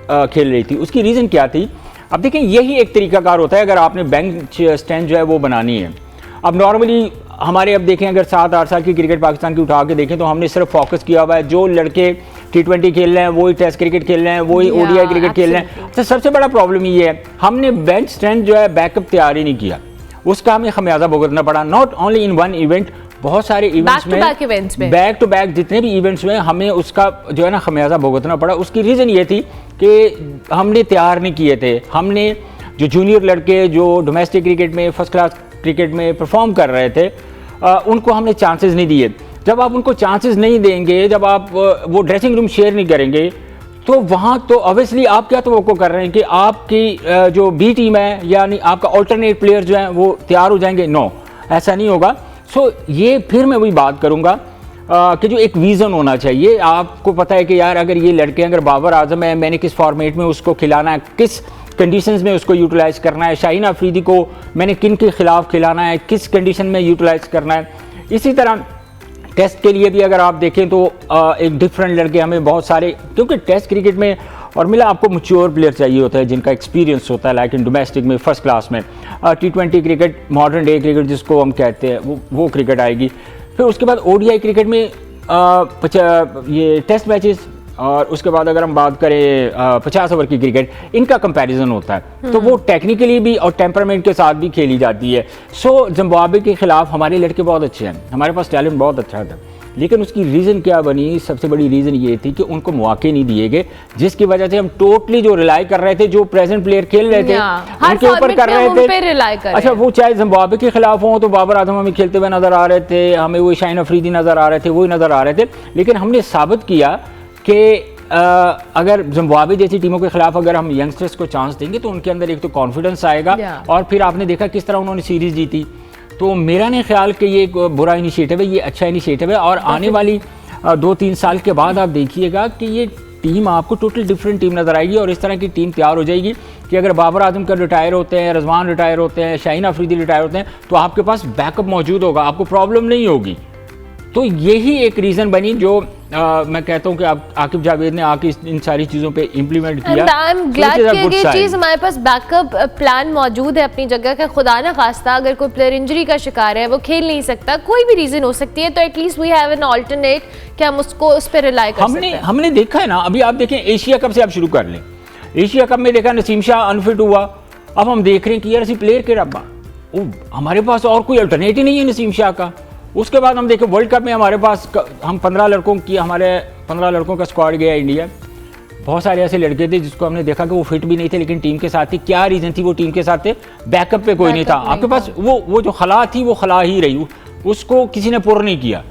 खेल रही थी। उसकी रीज़न क्या थी? अब देखें यही एक तरीकाकार होता है अगर आपने बेंच स्ट्रेंथ जो है वो बनानी है। अब नॉर्मली हमारे अब देखें अगर 7-8 साल की क्रिकेट पाकिस्तान की उठा के देखें तो हमने सिर्फ फोकस किया हुआ है जो लड़के T20 खेल रहे हैं, वही टेस्ट क्रिकेट खेल रहे हैं, वही ODI क्रिकेट खेल रहे हैं। तो सबसे बड़ा प्रॉब्लम ये है हमने बेंच स्ट्रेंथ जो है बैकअप तैयार ही नहीं किया, उसका हमें खमियाजा भुगतना पड़ा। Not only in one event, बहुत सारे इवेंट्स में बैक टू बैक जितने भी इवेंट्स में हमें उसका जो है ना खमियाजा भुगतना पड़ा। उसकी रीज़न ये थी कि हमने तैयार नहीं किए थे। हमने जो जूनियर लड़के जो डोमेस्टिक क्रिकेट में, फर्स्ट क्लास क्रिकेट में परफॉर्म कर रहे थे, उनको हमने चांसेस नहीं दिए। जब आप उनको चांसेस नहीं देंगे, जब आप वो ड्रेसिंग रूम शेयर नहीं करेंगे, तो वहाँ तो ऑब्वियसली आप क्या तवक्को कर रहे हैं कि आपकी जो बी टीम है यानी आपका ऑल्टरनेट प्लेयर जो है वो तैयार हो जाएंगे? नो, ऐसा नहीं होगा। सो ये फिर मैं वही बात करूँगा कि जो एक विज़न होना चाहिए। आपको पता है कि यार अगर ये लड़के, अगर बाबर आजम है, मैंने किस फॉर्मेट में उसको खिलाना है, किस कंडीशंस में उसको यूटिलाइज करना है, शाहीन अफरीदी को मैंने किन के खिलाफ खिलाना है, किस कंडीशन में यूटिलाइज करना है। इसी तरह टेस्ट के लिए भी अगर आप देखें तो एक डिफरेंट लड़के हमें बहुत सारे, क्योंकि टेस्ट क्रिकेट में और मिला आपको मैच्योर प्लेयर चाहिए होता है जिनका एक्सपीरियंस होता है, लाइक इन डोमेस्टिक में फर्स्ट क्लास में। T20 cricket, modern day cricket जिसको हम कहते हैं, वो क्रिकेट आएगी। फिर उसके बाद ODI क्रिकेट में ये टेस्ट मैचेस, और उसके बाद अगर हम बात करें 50 ओवर की क्रिकेट, इनका कंपैरिजन होता है, तो वो टेक्निकली भी और टेम्परामेंट के साथ भी खेली जाती है। सो जिम्बाब्वे के खिलाफ हमारे लड़के बहुत अच्छे हैं, हमारे पास टैलेंट बहुत अच्छा था, लेकिन उसकी रीज़न क्या बनी? सबसे बड़ी रीज़न ये थी कि उनको मौके नहीं दिए गए, जिसकी वजह से हम टोटली जो रिलाई कर रहे थे, जो प्रेजेंट प्लेयर खेल रहे थे उनके ऊपर कर रहे थे। अच्छा, वो चाहे जिम्बाब्वे के खिलाफ हो तो बाबर आजम हमें खेलते हुए नजर आ रहे थे, हमें वो शाहीन अफरीदी नजर आ रहे थे, वही नजर आ रहे थे, लेकिन हमने साबित किया कि अगर जिम्बाब्वे जैसी टीमों के खिलाफ अगर हम यंगस्टर्स को चांस देंगे तो उनके अंदर एक तो कॉन्फिडेंस आएगा, और फिर आपने देखा किस तरह उन्होंने सीरीज जीती। तो मेरा नहीं ख्याल कि ये एक बुरा इनिशिएटिव है, ये अच्छा इनिशिएटिव है। और आने वाली 2-3 साल के बाद आप देखिएगा कि ये टीम आपको टोटल डिफरेंट टीम नज़र आएगी, और इस तरह की टीम तैयार हो जाएगी कि अगर बाबर आजम का रिटायर होते हैं, रजवान रिटायर होते हैं, शाहीन अफरीदी रिटायर होते हैं, तो आपके पास बैकअप मौजूद होगा, आपको प्रॉब्लम नहीं होगी। तो यही एक रीज़न बनी जो मैं कहता हूँ कि आकिब जावेद ने आके इन सारी चीज़ों पे इम्प्लीमेंट किया। आई एम ग्लैड कि ये चीज़ हमारे पास बैकअप प्लान मौजूद है अपनी जगह का। खुदा ना खास्ता अगर कोई प्लेयर इंजरी का शिकार है, वो खेल नहीं सकता, कोई भी रीज़न हो सकती है, तो at least we have an alternate कि हम उसको उस पर रिलाई कर सकते हैं। हमने देखा है ना, अभी आप देखें एशिया कप से आप शुरू कर लें। एशिया कप में देखा नसीम शाह अनफिट हुआ, अब हम देख रहे हैं कि यार ऐसी प्लेयर के रब्बा हमारे पास और कोई अल्टरनेट ही नहीं है नसीम शाह का। उसके बाद हम देखें वर्ल्ड कप में हमारे पास हम 15 लड़कों का स्क्वाड गया इंडिया। बहुत सारे ऐसे लड़के थे जिसको हमने देखा कि वो फिट भी नहीं थे लेकिन टीम के साथ थे। क्या रीज़न थी वो टीम के साथ थे? बैकअप पे कोई नहीं था। आपके पास वो जो खला थी वो खला ही रही, उसको किसी ने पुर नहीं किया।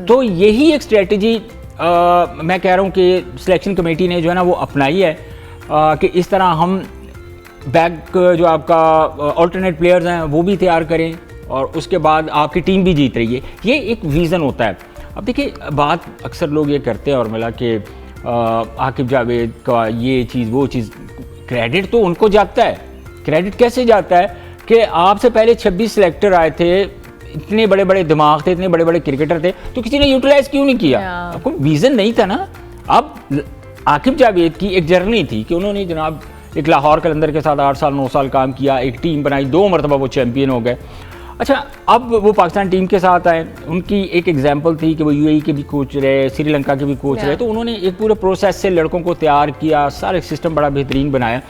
तो यही एक स्ट्रेटजी मैं कह रहा हूँ कि सिलेक्शन कमेटी ने जो है ना वो अपनाई है कि इस तरह हम बैक जो आपका ऑल्टरनेट प्लेयर्स हैं वो भी तैयार करें और उसके बाद आपकी टीम भी जीत रही है। ये एक विज़न होता है। अब देखिए बात अक्सर लोग ये करते हैं और मिला कि आकिब जावेद का ये चीज़ वो चीज़, क्रेडिट तो उनको जाता है। क्रेडिट कैसे जाता है कि आपसे पहले 26 सिलेक्टर आए थे, इतने बड़े बड़े दिमाग थे, इतने बड़े बड़े क्रिकेटर थे, तो किसी ने यूटिलाइज क्यों नहीं किया? आपको विज़न नहीं था ना। अब आकिब जावेद की एक जर्नी थी कि उन्होंने जनाब एक लाहौर कलंदर के साथ 8 साल 9 साल काम किया, एक टीम बनाई, 2 मरतबा वो चैम्पियन हो गए। अच्छा, अब वो पाकिस्तान टीम के साथ आए, उनकी एक एग्जांपल थी कि वो यूएई के भी कोच रहे, श्रीलंका के भी कोच रहे, तो उन्होंने एक पूरे प्रोसेस से लड़कों को तैयार किया, सारा सिस्टम बड़ा बेहतरीन बनाया।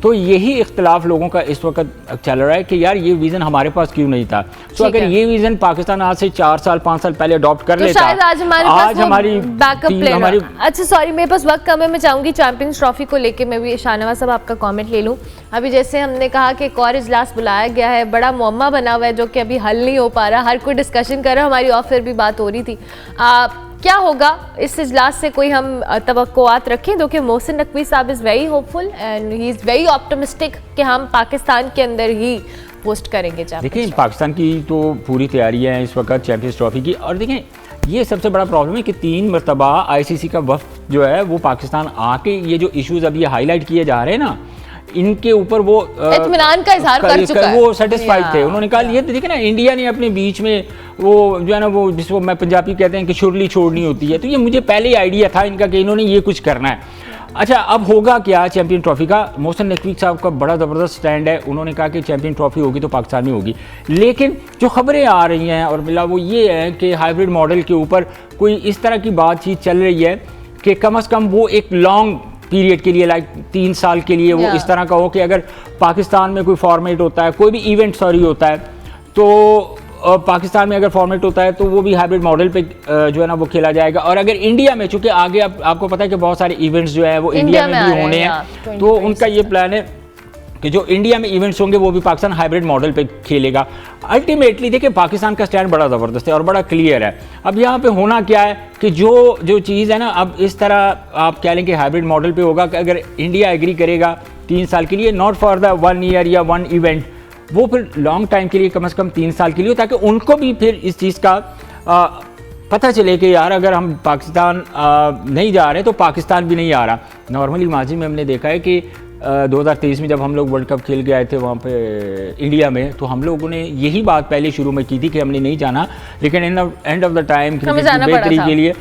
तो यही इख्तलाफ लोगों का इस वक्त चल रहा है कि यार ये विज़न हमारे पास क्यों नहीं था। तो अगर ये विज़न पाकिस्तान आज से 4 साल 5 साल पहले अडॉप्ट कर लेता, शायद आज हमारी बैकअप प्लेयर। अच्छा सॉरी, मेरे पास वक्त कम है, मैं चाहूँगी चैंपियंस ट्रॉफी को लेके मैं भी शाहनवाज साहब आपका कमेंट ले लूँ। अभी जैसे हमने कहा कि एक और इजलास बुलाया गया है, बड़ा मुअम्मा बना हुआ है जो कि अभी हल नहीं हो पा रहा, हर कोई डिस्कशन कर रहा है, हमारी ऑफ फिर भी बात हो रही थी। क्या होगा इस इजलास से, कोई हम तवक्कुआत रखें? दो कि मोहसिन नकवी साहब is very hopeful and he is very optimistic कि हम पाकिस्तान के अंदर ही पोस्ट करेंगे। देखिए पाकिस्तान की तो पूरी तैयारियां हैं इस वक्त चैंपियंस ट्रॉफी की। और देखें ये सबसे बड़ा प्रॉब्लम है कि 3 मरतबा आईसीसी का वफ्द जो है वो पाकिस्तान आके ये जो इश्यूज़ अभी हाईलाइट किए जा रहे हैं ना, इनके ऊपर वो इत्मीनान का इजहार कर चुका है, वो सेटिस्फाइड थे। उन्होंने कहा ये देखिए ना, इंडिया ने अपने बीच में वो जो है ना वो जिसको मैं पंजाबी कहते हैं कि शुरली छोड़नी होती है, तो ये मुझे पहले ही आइडिया था इनका कि इन्होंने ये कुछ करना है। अच्छा, अब होगा क्या चैंपियन ट्रॉफी का? मोहसिन नकवी साहब का बड़ा ज़बरदस्त स्टैंड है, उन्होंने कहा कि चैंपियन ट्रॉफी होगी तो पाकिस्तान में होगी। लेकिन जो खबरें आ रही हैं और मिला वो ये है कि हाइब्रिड मॉडल के ऊपर कोई इस तरह की बातचीत चल रही है कि कम अज़ कम वो एक लॉन्ग पीरियड के लिए, लाइक 3 साल के लिए वो इस तरह का हो कि अगर पाकिस्तान में कोई फॉर्मेट होता है, कोई भी इवेंट होता है, तो पाकिस्तान में अगर फॉर्मेट होता है तो वो भी हाइब्रिड मॉडल पे जो है ना वो खेला जाएगा। और अगर इंडिया में, चूंकि आगे आपको पता है कि बहुत सारे इवेंट्स जो है वो इंडिया में भी होने हैं, तो उनका ये प्लान है कि जो इंडिया में इवेंट्स होंगे वो भी पाकिस्तान हाइब्रिड मॉडल पे खेलेगा। अल्टीमेटली देखिए पाकिस्तान का स्टैंड बड़ा ज़बरदस्त है और बड़ा क्लियर है। अब यहाँ पे होना क्या है कि जो चीज़ है ना, अब इस तरह आप कह लें कि हाइब्रिड मॉडल पे होगा कि अगर इंडिया एग्री करेगा 3 साल के लिए, नॉट फॉर द 1 ईयर या 1 इवेंट, वो फिर लॉन्ग टाइम के लिए कम से कम 3 साल के लिए, ताकि उनको भी फिर इस चीज़ का पता चले कि यार अगर हम पाकिस्तान नहीं जा रहे तो पाकिस्तान भी नहीं आ रहा। नॉर्मली माजी में हमने देखा है कि 2023 में जब हम लोग वर्ल्ड कप खेल के आए थे वहाँ पे इंडिया में, तो हम लोगों ने यही बात पहले शुरू में की थी कि हमने नहीं जाना, लेकिन एंड ऑफ द टाइम बेहतरी के लिए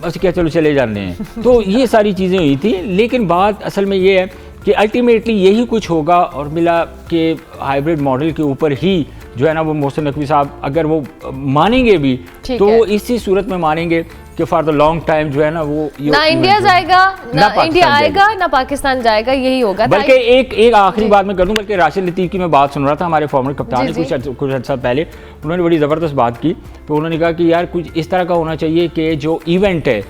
बस क्या चलो चले जाने हैं। तो ये सारी चीज़ें हुई थी, लेकिन बात असल में ये है कि अल्टीमेटली यही कुछ होगा और मिला कि हाइब्रिड मॉडल के ऊपर ही जो है ना वो मोहसिन नकवी साहब अगर वो मानेंगे भी तो वो इसी सूरत में मानेंगे कि फॉर द लॉन्ग टाइम जो है ना वो ना इंडिया जाएगा ना इंडिया आएगा ना पाकिस्तान जाएगा, यही होगा। बल्कि एक आखिरी बात मैं कर दूं, बल्कि राशिद लतीफ़ की मैं बात सुन रहा था, हमारे फॉर्मर कप्तान ने कुछ अर्सा पहले उन्होंने बड़ी ज़बरदस्त बात की। तो उन्होंने कहा कि यार कुछ इस तरह का होना चाहिए कि जो इवेंट है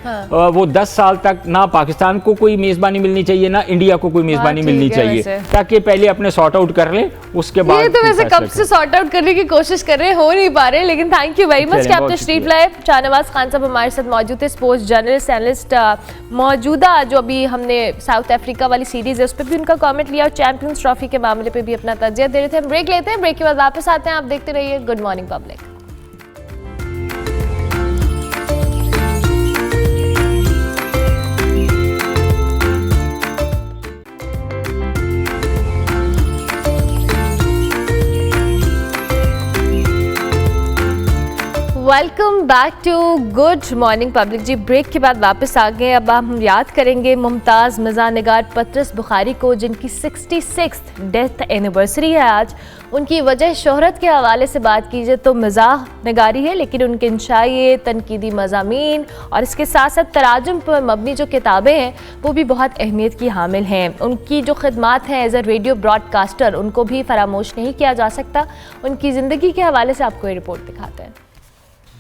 वो 10 साल तक ना पाकिस्तान को कोई मेज़बानी मिलनी चाहिए ना इंडिया को कोई मेज़बानी मिलनी चाहिए, ताकि पहले अपने सॉर्ट आउट कर लें, उसके बाद तो वैसे कब से सॉर्ट आउट करने की कोशिश कर रहे हैं, हो नहीं पा रहे। लेकिन थैंक यू वेरी मच कि आप तशरीफ लाए। शाहनवाज खान साहब हमारे साथ मौजूद थे, स्पोर्ट्स जर्नलिस्ट एनालिस्ट। मौजूदा जो अभी हमने साउथ अफ्रीका वाली सीरीज है उस पर भी उनका कमेंट लिया और चैंपियंस ट्रॉफी के मामले पे भी अपना तजिया दे रहे थे। हम ब्रेक लेते हैं, ब्रेक के बाद वापस आते हैं। आप देखते रहिए good morning public. Welcome back to good morning public. Ji break के बाद वापस आ गए। अब हम याद करेंगे मुमताज़ मज़ाह निगार पतरस बुखारी को, जिनकी 66th डेथ एनिवर्सरी है आज। उनकी वजह शोहरत के हवाले से बात कीजिए तो मज़ाह निगारी है, लेकिन उनके इंशाए, तनकीदी मज़ामीन और इसके साथ साथ तराजुम पर मबनी जो किताबें हैं वो भी बहुत अहमियत की हामिल हैं। उनकी जो खिदमात हैं एज ए रेडियो ब्रॉडकास्टर, उनको भी फरामोश नहीं किया जा सकता। उनकी ज़िंदगी के हवाले से आपको ये रिपोर्ट दिखाते हैं।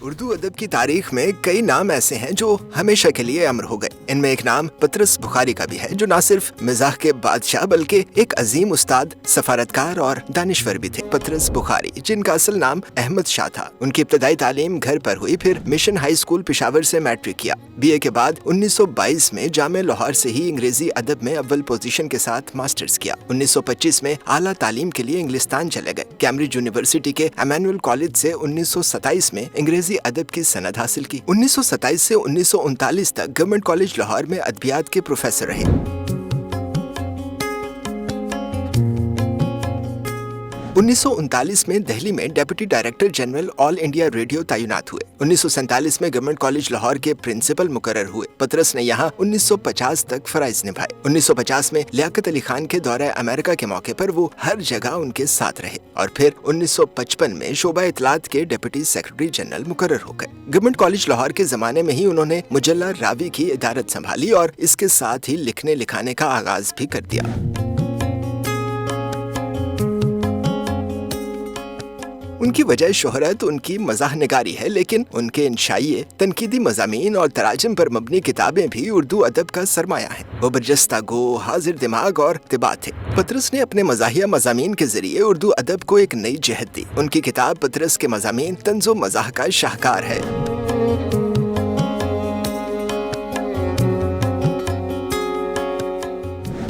उर्दू अदब की तारीख में कई नाम ऐसे हैं जो हमेशा के लिए अमर हो गए। इनमें एक नाम पतरस बुखारी का भी है, जो न सिर्फ मिजाह के बादशाह बल्कि एक अजीम उस्ताद, सफारतकार और दानिश्वर भी थे। पतरस बुखारी, जिनका असल नाम अहमद शाह था, उनकी इब्तदाई तालीम घर पर हुई, फिर मिशन हाई स्कूल पेशावर से मैट्रिक किया। BA के बाद 1922 में जामे लाहौर से ही अंग्रेजी अदब में अव्वल पोजीशन के साथ मास्टर्स किया। 1925 में आला तालीम के लिए इंग्लिस्तान चले गए। कैम्ब्रिज यूनिवर्सिटी के एमेनुअल कॉलेज से 1927 में अंग्रेजी अदब की सनद हासिल की। 1927 से 1939 तक गवर्नमेंट कॉलेज लाहौर में अदबियात के प्रोफेसर रहे। 1939 में दिल्ली में deputy director general all India radio तैनात हुए। 1947 में गवर्नमेंट कॉलेज लाहौर के प्रिंसिपल मुकर्रर हुए। पतरस ने यहाँ 1950 तक फराइज निभाए। 1950 में लियाकत अली खान के दौरे अमेरिका के मौके पर वो हर जगह उनके साथ रहे और फिर 1955 में शोबा इतलात के डिप्टी सेक्रेटरी जनरल मुकर्रर हो गए। गवर्नमेंट कॉलेज लाहौर के जमाने में ही उन्होंने मुजल्ला रावी की इदारत संभाली और इसके साथ ही लिखने लिखाने का आगाज भी कर दिया। उनकी वजह शोहरत उनकी मज़ाह निगारी है, लेकिन उनके इंशाइए, तनकीदी मज़ामीन और तराजम पर मबनी किताबें भी उर्दू अदब का सरमाया है। वो बरजस्ता गो, हाजिर दिमाग और तिबा थे। पतरस ने अपने मज़ाहिया मज़ामीन के जरिए उर्दू अदब को एक नई जहत दी। उनकी किताब पतरस के मज़ामीन तंज़ो मज़ाह का शाहकार है।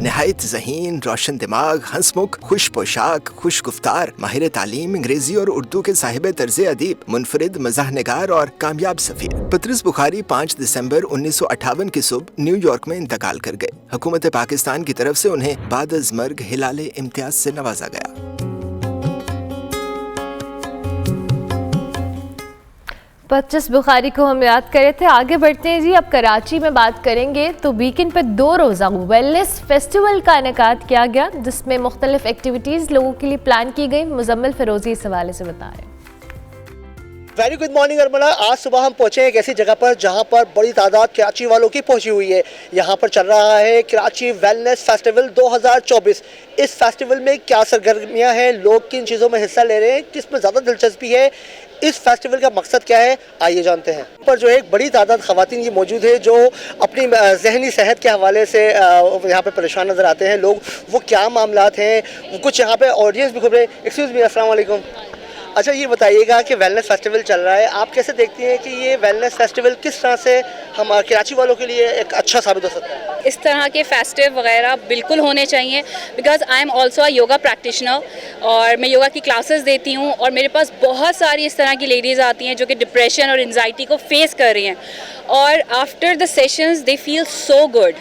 निहायत ज़हीन, रोशन दिमाग, हंसमुख, खुश पोशाक, खुश गुफ्तार, माहिर तालीम, अंग्रेजी और उर्दू के साहिब तर्ज़े अदीब, मुनफरिद मज़ाह निगार और कामयाब सफ़ीर। पतरस बुखारी 5 दिसंबर 1958 की सुबह न्यूयॉर्क में इंतकाल कर गए। हुकूमत पाकिस्तान की तरफ से उन्हें बाद अज़ मर्ग हिलाले इम्तियाज से नवाजा गया। पतरस बुखारी को हम याद करे थे। आगे बढ़ते हैं जी। अब कराची में बात करेंगे तो वीकेंड पर 2 रोज़ा वेलनेस फेस्टिवल का इनेकाद किया गया, जिसमें मुख्तलिफ एक्टिविटीज़ लोगों के लिए प्लान की गई। मुजम्मिल फिरोजी इस हवाले से बता रहे हैं। वेरी गुड मॉर्निंग अरमला। आज सुबह हम पहुंचे हैं एक ऐसी जगह पर जहां पर बड़ी तादाद कराची वालों की पहुंची हुई है। यहां पर चल रहा है कराची वेलनेस फेस्टिवल 2024। इस फेस्टिवल में क्या सरगर्मियां हैं, लोग किन चीज़ों में हिस्सा ले रहे हैं, किस में ज़्यादा दिलचस्पी है, इस फेस्टिवल का मकसद क्या है, आइए जानते हैं। पर जो एक बड़ी तादाद ख़वातीन ये मौजूद है जो अपनी जहनी सेहत के हवाले से यहाँ पे परेशान नज़र आते हैं। लोग वो क्या मामलात हैं, कुछ यहाँ पे ऑडियंस भी खूब रहे। एक्सक्यूज़ मी, अस्सलाम वालेकुम। अच्छा ये बताइएगा कि वेलनेस फेस्टिवल चल रहा है, आप कैसे देखती हैं कि ये वेलनेस फेस्टिवल किस तरह से हम कराची वालों के लिए एक अच्छा साबित हो सकता है? इस तरह के फेस्टिव वगैरह बिल्कुल होने चाहिए, because I am also a yoga practitioner और मैं योगा की क्लासेस देती हूँ और मेरे पास बहुत सारी इस तरह की लेडीज़ आती हैं जो कि डिप्रेशन और एंजाइटी को फेस कर रही हैं और after the sessions they feel so good.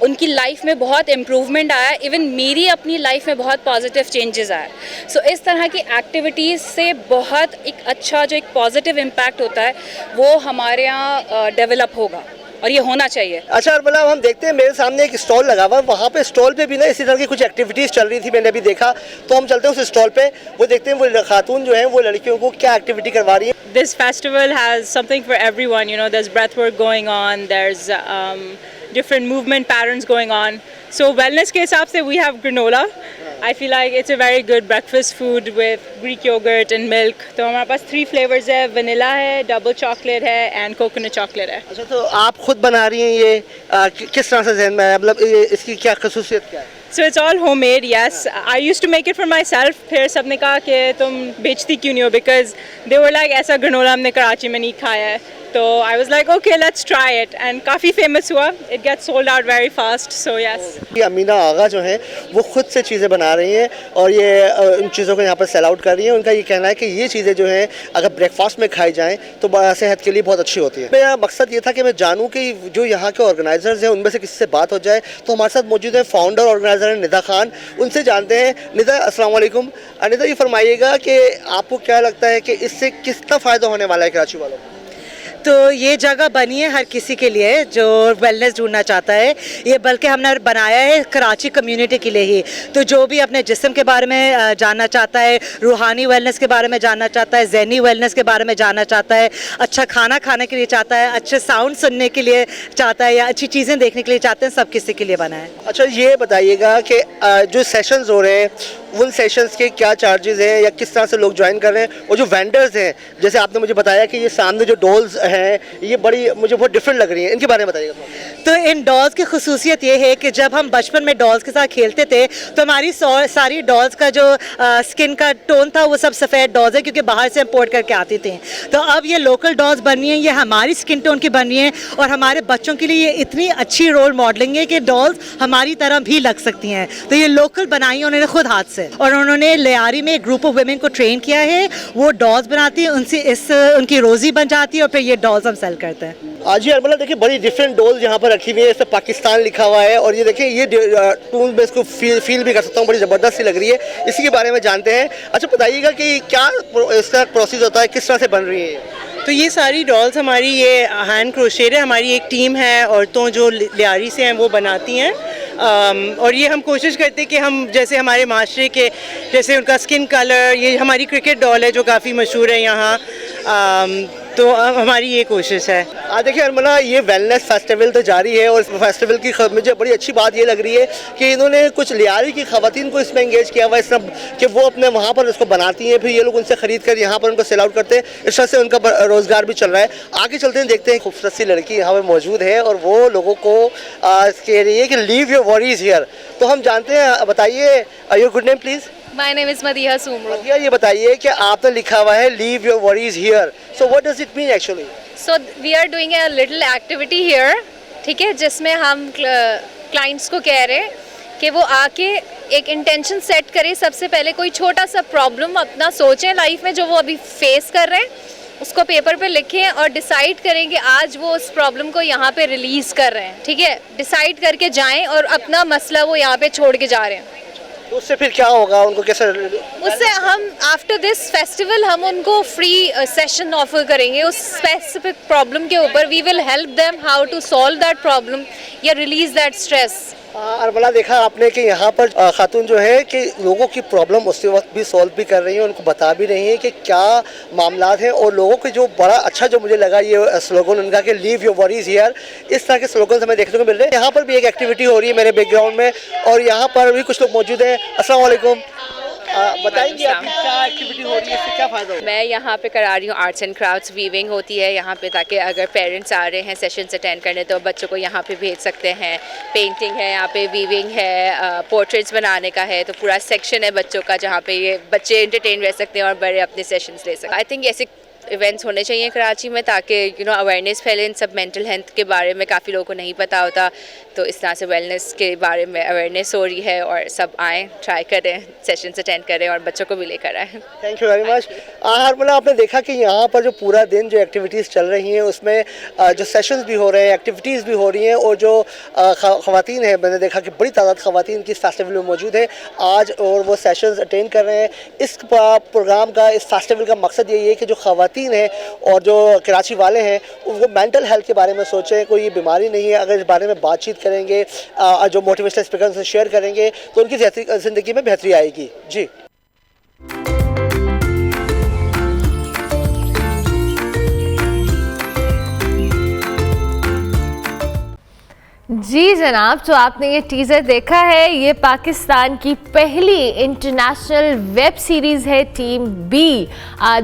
उनकी लाइफ में बहुत इम्प्रूवमेंट आया, इवन मेरी अपनी लाइफ में बहुत पॉजिटिव चेंजेस आए। सो इस तरह की एक्टिविटीज़ से बहुत एक अच्छा जो एक पॉजिटिव इम्पैक्ट होता है वो हमारे यहाँ डेवलप होगा और ये होना चाहिए। अच्छा अरमला, हम देखते हैं मेरे सामने एक स्टॉल लगा हुआ है, वहाँ पे स्टॉल पे भी ना इसी तरह की कुछ एक्टिविटीज़ चल रही थी, मैंने अभी देखा। तो हम चलते हैं उस स्टॉल पे, वो देखते हैं वो खातून जो हैं वो लड़कियों को क्या एक्टिविटी करवा रही है। This festival has something for everyone, you know, there's breathwork going on, there's different movement patterns going on. So wellness के हिसाब से we have granola. I feel like it's a very good breakfast food with Greek yogurt and milk. तो हमारे पास 3 flavors है, vanilla है, double chocolate है and coconut chocolate है। अच्छा, तो आप खुद बना रही हैं ये, किस तरह से ज़हन में है, मतलब इसकी क्या खसूसियत क्या है? So it's all homemade, yes. I used to make it for myself. फिर सबने कहा कि तुम बेचती क्यों नहीं हो, because they were like ऐसा granola हमने कराची में नहीं खाया है। तो I was like okay let's try it and काफ़ी फेमस हुआ. It gets sold out very fast. So yes. ये अमीना आगा जो हैं वो खुद से चीज़ें बना रही हैं और ये इन चीज़ों को यहाँ पर सेल आउट कर रही हैं. उनका ये कहना है कि ये चीज़ें जो हैं अगर ब्रेकफास्ट में खाई जाएँ तो सेहत के लिए बहुत अच्छी होती है. मेरा मकसद ये था कि मैं जानूँ कि जो यहाँ के ऑर्गेनाइजर्स हैं उनमें से किसी से बात हो जाए. तो हमारे साथ मौजूद है फाउंडर ऑर्गेनाइजर हैं निदा खान. उनसे जानते हैं. निदा अस्सलाम वालेकुम. निदा ये फरमाइएगा कि आपको क्या लगता है कि इससे कितना फ़ायदा होने वाला है कराची वालों को? तो ये जगह बनी है हर किसी के लिए जो वेलनेस ढूंढना चाहता है. ये बल्कि हमने बनाया है कराची कम्युनिटी के लिए ही. तो जो भी अपने जिस्म के बारे में जानना चाहता है, रूहानी वेलनेस के बारे में जानना चाहता है, ज़हनी वेलनेस के बारे में जानना चाहता है, अच्छा खाना खाने के लिए चाहता है, अच्छे साउंड सुनने के लिए चाहता है या अच्छी चीज़ें देखने के लिए चाहते हैं, सब किसी के लिए बना है. अच्छा ये बताइएगा कि जो सेशंस हो रहे हैं उन सेशंस के क्या चार्जेस हैं या किस तरह से लोग ज्वाइन कर रहे हैं. और जो वेंडर्स हैं जैसे आपने मुझे बताया कि ये सामने जो डॉल्स हैं ये बड़ी मुझे बहुत डिफरेंट लग रही हैं, इनके बारे में बताइएगा. तो इन डॉल्स की खसूसियत ये है कि जब हम बचपन में डॉल्स के साथ खेलते थे तो हमारी सारी डॉल्स का जो स्किन का टोन था वो सब सफ़ेद डॉल्स है क्योंकि बाहर से इम्पोर्ट करके आती थी. तो अब ये लोकल डॉल्स बन रही हैं, ये हमारी स्किन टोन की बन रही हैं और हमारे बच्चों के लिए ये इतनी अच्छी रोल मॉडलिंग है कि डॉल्स हमारी तरह भी लग सकती हैं. तो ये लोकल बनाई है उन्होंने खुद हाथ से और उन्होंने लियारी में एक ग्रुप ऑफ वुमेन को ट्रेन किया है. वो डॉल्स बनाती हैं, उनसे उनकी रोज़ी बन जाती है और फिर ये डॉल्स हम सेल करते हैं. आज ये मतलब देखिए बड़ी डिफरेंट डॉल्स यहाँ पर रखी हुई है. इसमें पाकिस्तान लिखा हुआ है और ये देखिए ये टूल में इसको फील भी कर सकता हूँ, बड़ी ज़बरदस्त सी लग रही है. इसी के बारे में जानते हैं. अच्छा बताइएगा कि क्या इसका प्रोसेस होता है, किस तरह से बन रही है? तो ये सारी डॉल्स हमारी ये हैंड क्रोशेड है. हमारी एक टीम है औरतों जो लियारी से हैं वो बनाती हैं. और ये हम कोशिश करते हैं कि हम जैसे हमारे माशरे के जैसे उनका स्किन कलर, ये हमारी क्रिकेट डॉल है जो काफ़ी मशहूर है यहाँ. तो हमारी ये कोशिश है. देखिए अरमला ये वेलनेस फेस्टिवल तो जारी है और इस फेस्टिवल की मुझे बड़ी अच्छी बात ये लग रही है कि इन्होंने कुछ लियारी की खवातीन को इसमें एंगेज किया हुआ है. इस तरह कि वो अपने वहाँ पर इसको बनाती हैं, फिर ये लोग उनसे ख़रीद कर यहाँ पर उनको सेल आउट करते हैं. इस तरह से उनका रोज़गार भी चल रहा है. आगे चलते हैं, देखते हैं. खूबसूरत सी लड़की यहाँ पर मौजूद है और वो लोगों को कह रही है कि लीव योर वरीज हियर. तो हम जानते हैं, बताइए your good name please. My name is Madiha Sumro. मदिया ये बताइए कि आपने लिखा हुआ है leave your worries here. So what does it mean actually? So we are doing a little activity here, ठीक है, जिसमें हम क्लाइंट्स को कह रहे हैं कि वो आके एक इंटेंशन सेट करें. सबसे पहले कोई छोटा सा प्रॉब्लम अपना सोचें लाइफ में जो वो अभी फेस कर रहे हैं, उसको पेपर पे लिखें और डिसाइड करें कि आज वो उस प्रॉब्लम को यहाँ पे रिलीज़ कर रहे हैं. ठीक है, डिसाइड करके जाएं और अपना मसला वो यहाँ पे छोड़ के जा रहे हैं. उससे फिर क्या होगा, उनको कैसे? उससे हम आफ्टर दिस फेस्टिवल हम उनको फ्री सेशन ऑफर करेंगे उस स्पेसिफिक प्रॉब्लम के ऊपर. We will help them how to solve that problem या रिलीज दैट स्ट्रेस. अरमला देखा आपने कि यहाँ पर खातून जो है कि लोगों की प्रॉब्लम उसी वक्त भी सॉल्व भी कर रही हैं, उनको बता भी रही हैं कि क्या मामलात हैं. और लोगों के जो बड़ा अच्छा जो मुझे लगा ये स्लोगन उनका कि लीव योर वरीज हियर. इस तरह के स्लोगन हमें देखने को मिल रहे हैं. यहाँ पर भी एक एक्टिविटी हो रही है मेरे बैकग्राउंड में और यहाँ पर भी कुछ लोग मौजूद हैं. अस्सलाम वालेकुम. बताइए आप क्या एक्टिविटी हो रही है, इससे क्या फ़ायदा होगा? मैं यहाँ पे करा रही हूँ आर्ट्स एंड क्राफ्ट्स. वीविंग होती है यहाँ पे ताकि अगर पेरेंट्स आ रहे हैं सेशंस अटेंड करने तो बच्चों को यहाँ पे भेज सकते हैं. पेंटिंग है यहाँ पे, वीविंग है, पोर्ट्रेट्स बनाने का है. तो पूरा सेक्शन है बच्चों का जहाँ पे ये बच्चे एंटरटेन रह सकते हैं और बड़े अपने सेशंस ले सकते हैं. आई थिंक ऐसे इवेंट्स होने चाहिए कराची में ताकि अवेयरनेस फैले इन सब. मेंटल हेल्थ के बारे में काफ़ी लोगों को नहीं पता होता, तो इस तरह से वेलनेस के बारे में अवेयरनेस हो रही है और सब आएँ, ट्राई करें, सेशंस अटेंड करें और बच्चों को भी लेकर आएँ. Thank you very much. हरमला आपने देखा कि यहाँ पर जो पूरा दिन जो एक्टिविटीज़ चल रही हैं उसमें जो सेशंस भी हो रहे हैं, एक्टिविटीज़ भी हो रही हैं और जो ख़वातीन हैं, मैंने देखा कि बड़ी तादाद ख़वातीन की इस फेस्टिवल में मौजूद है आज और वो सेशंस अटेंड कर रहे हैं. इस प्रोग्राम का, इस फेस्टिवल का मकसद यही है कि जो ख़वातीन हैं और जो कराची वाले हैं वो मेंटल हेल्थ के बारे में सोचें. कोई बीमारी नहीं है, अगर इस बारे में बातचीत करेंगे, जो मोटिवेशनल स्पीकर से शेयर करेंगे तो उनकी ज़िंदगी में बेहतरी आएगी. जी जी जनाब, तो आपने ये टीज़र देखा है. ये पाकिस्तान की पहली इंटरनेशनल वेब सीरीज़ है टीम बी,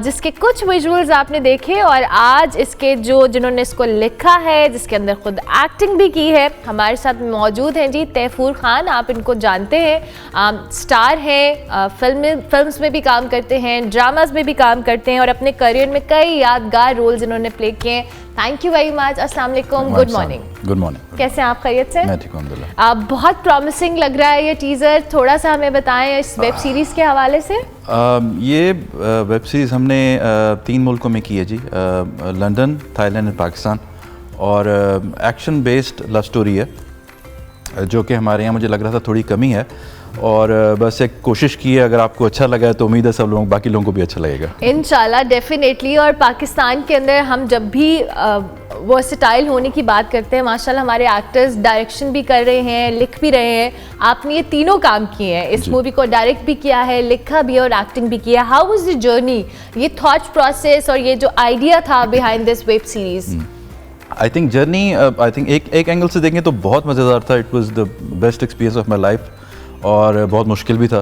जिसके कुछ विजुअल्स आपने देखे और आज इसके जिन्होंने इसको लिखा है, जिसके अंदर खुद एक्टिंग भी की है, हमारे साथ मौजूद हैं जी तैफूर खान. आप इनको जानते हैं, स्टार हैं, फिल्म्स में भी काम करते हैं, ड्रामास में भी काम करते हैं और अपने करियर में कई यादगार रोल्स इन्होंने प्ले किए हैं. Thank you very much. अस्सलाम वालेकुम, गुड मॉर्निंग। Good morning. कैसे हैं आप, खैरियत से? मैं ठीक हूं अल्हम्दुलिल्लाह। आप बहुत प्रॉमिसिंग लग रहा है ये टीज़र, थोड़ा सा हमें बताएं इस वेब सीरीज़ के हवाले से। ये वेब सीरीज़ हमने 3 मुल्कों में की है जी, लंदन, थाईलैंड और पाकिस्तान, और एक्शन बेस्ड लव स्टोरी है, जो कि हमारे यहाँ मुझे लग रहा था थोड़ी कमी है, और बस एक कोशिश की है। अगर आपको अच्छा लगा है तो उम्मीद है सब लोगों, बाकी लोगों को भी अच्छा लगेगा इंशाल्लाह, डेफिनेटली। और पाकिस्तान के अंदर हम जब भी वर्सेटाइल होने की बात करते हैं, माशाल्लाह हमारे एक्टर्स डायरेक्शन भी कर रहे हैं, लिख भी रहे हैं। आपने ये तीनों काम किए हैं, इस मूवी को डायरेक्ट भी किया है, लिखा भी है और एक्टिंग भी किया। हाउ वाज द जर्नी, ये थॉट प्रोसेस और ये जो आइडिया था behind this web series? I think journey, I think एक एंगल से देखें तो बहुत मज़ेदार था। It was the best experience of my life, और बहुत मुश्किल भी था,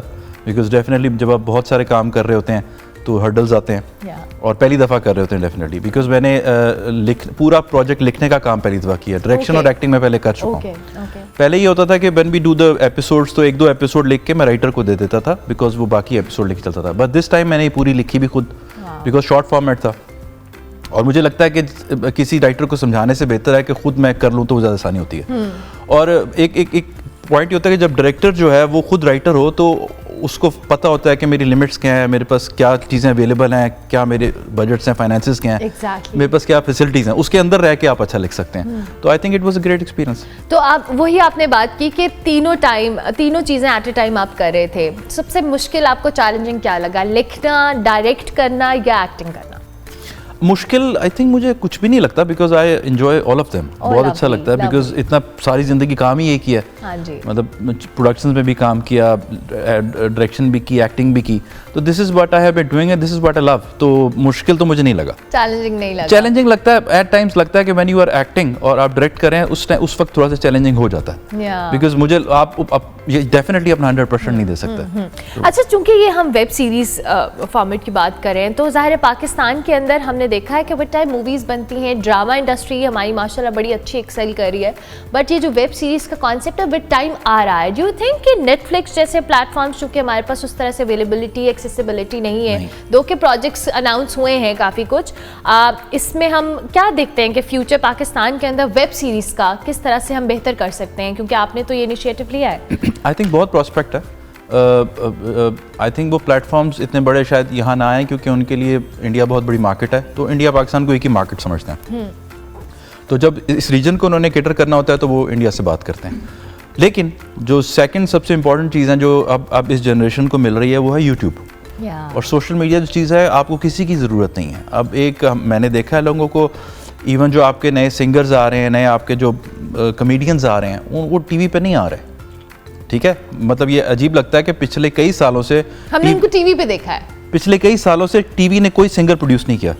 बिकॉज डेफिनेटली जब आप बहुत सारे काम कर रहे होते हैं तो हर्डल्स आते हैं, और पहली दफ़ा कर रहे होते हैं डेफिनेटली, बिकॉज मैंने पूरा प्रोजेक्ट लिखने का काम पहली दफ़ा किया। डायरेक्शन और एक्टिंग में पहले कर चुका हूँ। पहले ये होता था कि when we do the episodes तो 1-2 एपिसोड लिख के मैं राइटर को दे देता था, बिकॉज वो बाकी एपिसोड लिख चलता था। बट दिस टाइम मैंने ये पूरी लिखी भी खुद, बिकॉज शॉर्ट फॉर्मेट था, और मुझे लगता है कि किसी राइटर को समझाने से बेहतर है कि खुद मैं कर लूँ तो वो ज़्यादा आसानी होती है। और एक पॉइंट होता है कि जब डायरेक्टर जो है वो खुद राइटर हो तो उसको पता होता है कि मेरी लिमिट्स क्या हैं, मेरे पास क्या चीज़ें अवेलेबल हैं, क्या मेरे बजट्स हैं, फाइनेंसेस क्या हैं, मेरे पास क्या फैसिलिटीज़ हैं, उसके अंदर रह के आप अच्छा लिख सकते हैं। तो I think it was a great experience. तो आप वही आपने बात की कि तीनों चीज़ें एट ए टाइम आप कर रहे थे। सबसे मुश्किल आपको चैलेंजिंग क्या लगा, लिखना, डायरेक्ट करना या एक्टिंग करना? मुश्किल आई थिंक मुझे कुछ भी नहीं लगता, because I enjoy all of them. बहुत अच्छा लगता है, बिकॉज इतना सारी ज़िंदगी काम ही एक ही है। हाँ जी। मतलब प्रोडक्शंस में भी काम किया, डायरेक्शन भी की, एक्टिंग भी की, तो this is what I have been doing and this is what I love. तो मुश्किल तो मुझे नहीं लगा, चैलेंजिंग नहीं लगा। चैलेंजिंग लगता है एट टाइम्स, लगता है कि व्हेन यू आर एक्टिंग और आप डायरेक्ट कर रहे हैं उस वक्त थोड़ा सा चैलेंजिंग हो जाता है, बिकॉज मुझे आप ये डेफिनेटली अपना 100% नहीं दे सकते। अच्छा, चूंकि ये हम वेब सीरीज फॉर्मेट की बात कर रहे हैं, तो ज़ाहिर है पाकिस्तान के अंदर हमने देखा है कि बट टाइम मूवीज़ बनती हैं, ड्रामा इंडस्ट्री हमारी माशाल्लाह बड़ी अच्छी एक्सेल कर रही है, बट ये जो वेब सीरीज़ का कॉन्सेप्ट है विद टाइम आ रहा है। डू यू थिंक कि नेटफ्लिक्स जैसे प्लेटफॉर्म्स, चूँकि हमारे पास उस तरह से अवेलेबिलिटी, एक्सेसिबिलिटी नहीं है, दो के प्रोजेक्ट्स अनाउंस हुए हैं काफ़ी कुछ, इसमें हम क्या देखते हैं कि फ्यूचर पाकिस्तान के अंदर वेब सीरीज़ का किस तरह से हम बेहतर कर सकते हैं, क्योंकि आपने तो ये इनिशिएटिव लिया है? आई थिंक बहुत प्रॉस्पेक्ट है। आई थिंक वो प्लेटफॉर्म्स इतने बड़े शायद यहाँ ना आए, क्योंकि उनके लिए इंडिया बहुत बड़ी मार्केट है, तो इंडिया पाकिस्तान को एक ही मार्केट समझते हैं। तो जब इस रीजन को उन्होंने कैटर करना होता है तो वो इंडिया से बात करते हैं। लेकिन जो सेकंड सबसे इम्पॉर्टेंट चीज़ है जो अब इस जनरेशन को मिल रही है वो है यूट्यूब और सोशल मीडिया। जो चीज़ है आपको किसी की ज़रूरत नहीं है। अब मैंने देखा है लोगों को, इवन जो आपके नए सिंगर्स आ रहे हैं, नए आपके जो कमेडियंस आ रहे हैं, वो टीवी पे नहीं आ रहे। ठीक है, मतलब ये अजीब लगता है कि पिछले कई सालों से हमने उनको टीवी पे देखा है। पिछले कई सालों से टीवी ने कोई सिंगर प्रोड्यूस नहीं किया।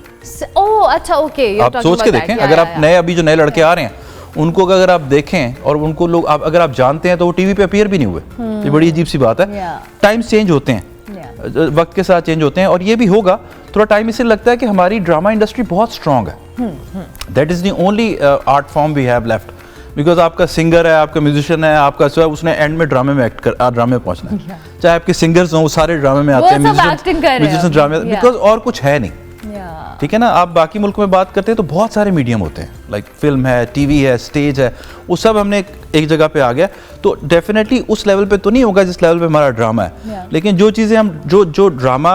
ओह अच्छा, ओके। आप सोच के देखें, अगर आप अभी जो नए लड़के आ रहे हैं उनको अगर आप देखें और उनको लोग अगर आप जानते हैं तो वो टीवी पे अपीयर भी नहीं हुए। ये बड़ी अजीब सी बात है। टाइम्स चेंज होते हैं, वक्त के साथ चेंज होते हैं, और ये भी होगा थोड़ा टाइम। इससे लगता है कि हमारी ड्रामा इंडस्ट्री बहुत स्ट्रांग है। That is the only art form we have left, because आपका सिंगर है, आपका म्यूजिशियन है, आपका उसने एंड में ड्रामे में ड्रामे में पहुंचना है। चाहे आपके सिंगर्स हों, वो सारे ड्रामे में आते हैं, म्यूजिशियन ड्रामे, बिकॉज और कुछ है नहीं। ठीक है ना। आप बाकी मुल्क में बात करते हैं तो बहुत सारे मीडियम होते हैं, लाइक फिल्म है, टीवी है, स्टेज है, वो सब हमने एक जगह पे आ गया। तो डेफिनेटली उस लेवल पे तो नहीं होगा जिस लेवल पे हमारा ड्रामा है, लेकिन जो चीज़ें हम जो ड्रामा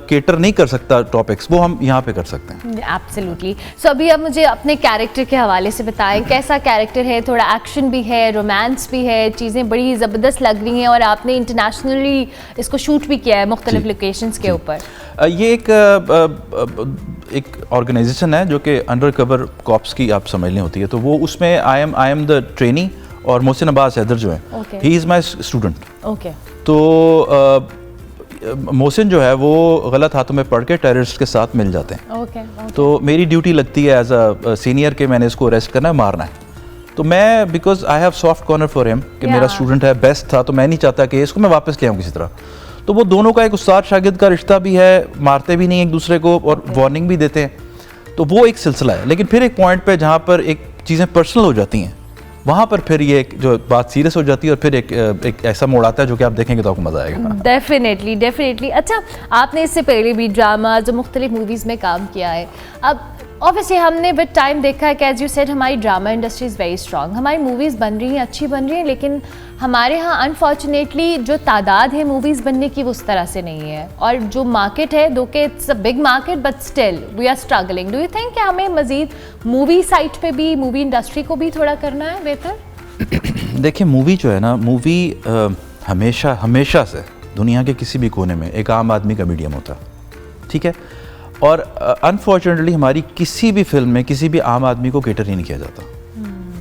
केटर नहीं कर सकता टॉपिक्स, वो हम यहाँ पे कर सकते हैं। एब्सोल्युटली। सो अभी आप मुझे अपने कैरेक्टर के हवाले से बताएं, कैसा कैरेक्टर है? थोड़ा एक्शन भी है, रोमांस भी है, चीज़ें बड़ी ज़बरदस्त लग रही हैं, और आपने इंटरनेशनली इसको शूट भी किया है मुख्तलिफ लोकेशंस के ऊपर। ये एक ऑर्गेनाइजेशन है जो कि अंडर कवर कॉप्स की आप समझ लें होती है। तो वो उसमें आई एम द ट्रेनी, और मोहसिन अब्बास हैदर जो है, ही इज़ माई स्टूडेंट। तो मोहसिन जो है वो गलत हाथों में पड़ के टेररिस्ट के साथ मिल जाते हैं। तो मेरी ड्यूटी लगती है एज अ सीनियर के मैंने इसको अरेस्ट करना है, मारना है। तो मैं because I have soft corner for him कि मेरा स्टूडेंट है, बेस्ट था, तो मैं नहीं चाहता कि इसको मैं वापस ले आऊँ किसी तरह। तो वो दोनों का एक उस्ताद शागिर्द का रिश्ता भी है, मारते भी नहीं एक दूसरे को और वार्निंग भी देते हैं। तो वो एक सिलसिला है। लेकिन फिर एक पॉइंट पे जहाँ पर एक चीज़ें पर्सनल हो जाती हैं, वहाँ पर फिर ये जो बात सीरियस हो जाती है, और फिर एक ऐसा मोड़ आता है जो कि आप देखेंगे तो आपको मज़ा आएगा। डेफिनेटली। अच्छा, आपने इससे पहले भी ड्रामा जो मुख्तलिफ मूवीज़ में काम किया है, अब ऑब्वियसली हमने विद टाइम देखा है कि एज यू सेड हमारी drama industry is very strong, हमारी मूवीज़ बन रही हैं, अच्छी बन रही हैं, लेकिन हमारे यहाँ अनफॉर्चुनेटली जो तादाद है मूवीज़ बनने की वो उस तरह से नहीं है, और जो मार्केट है दो के it's a big market but still we are struggling. Do you think कि हमें मज़ीद मूवी साइट पे भी, मूवी इंडस्ट्री को भी थोड़ा करना है बेहतर? देखिए मूवी जो है ना, मूवी हमेशा से दुनिया के किसी भी कोने में एक आम आदमी का मीडियम होता है, ठीक है, और अनफॉर्चुनेटली हमारी किसी भी फिल्म में किसी भी आम आदमी को केटर ही नहीं किया जाता,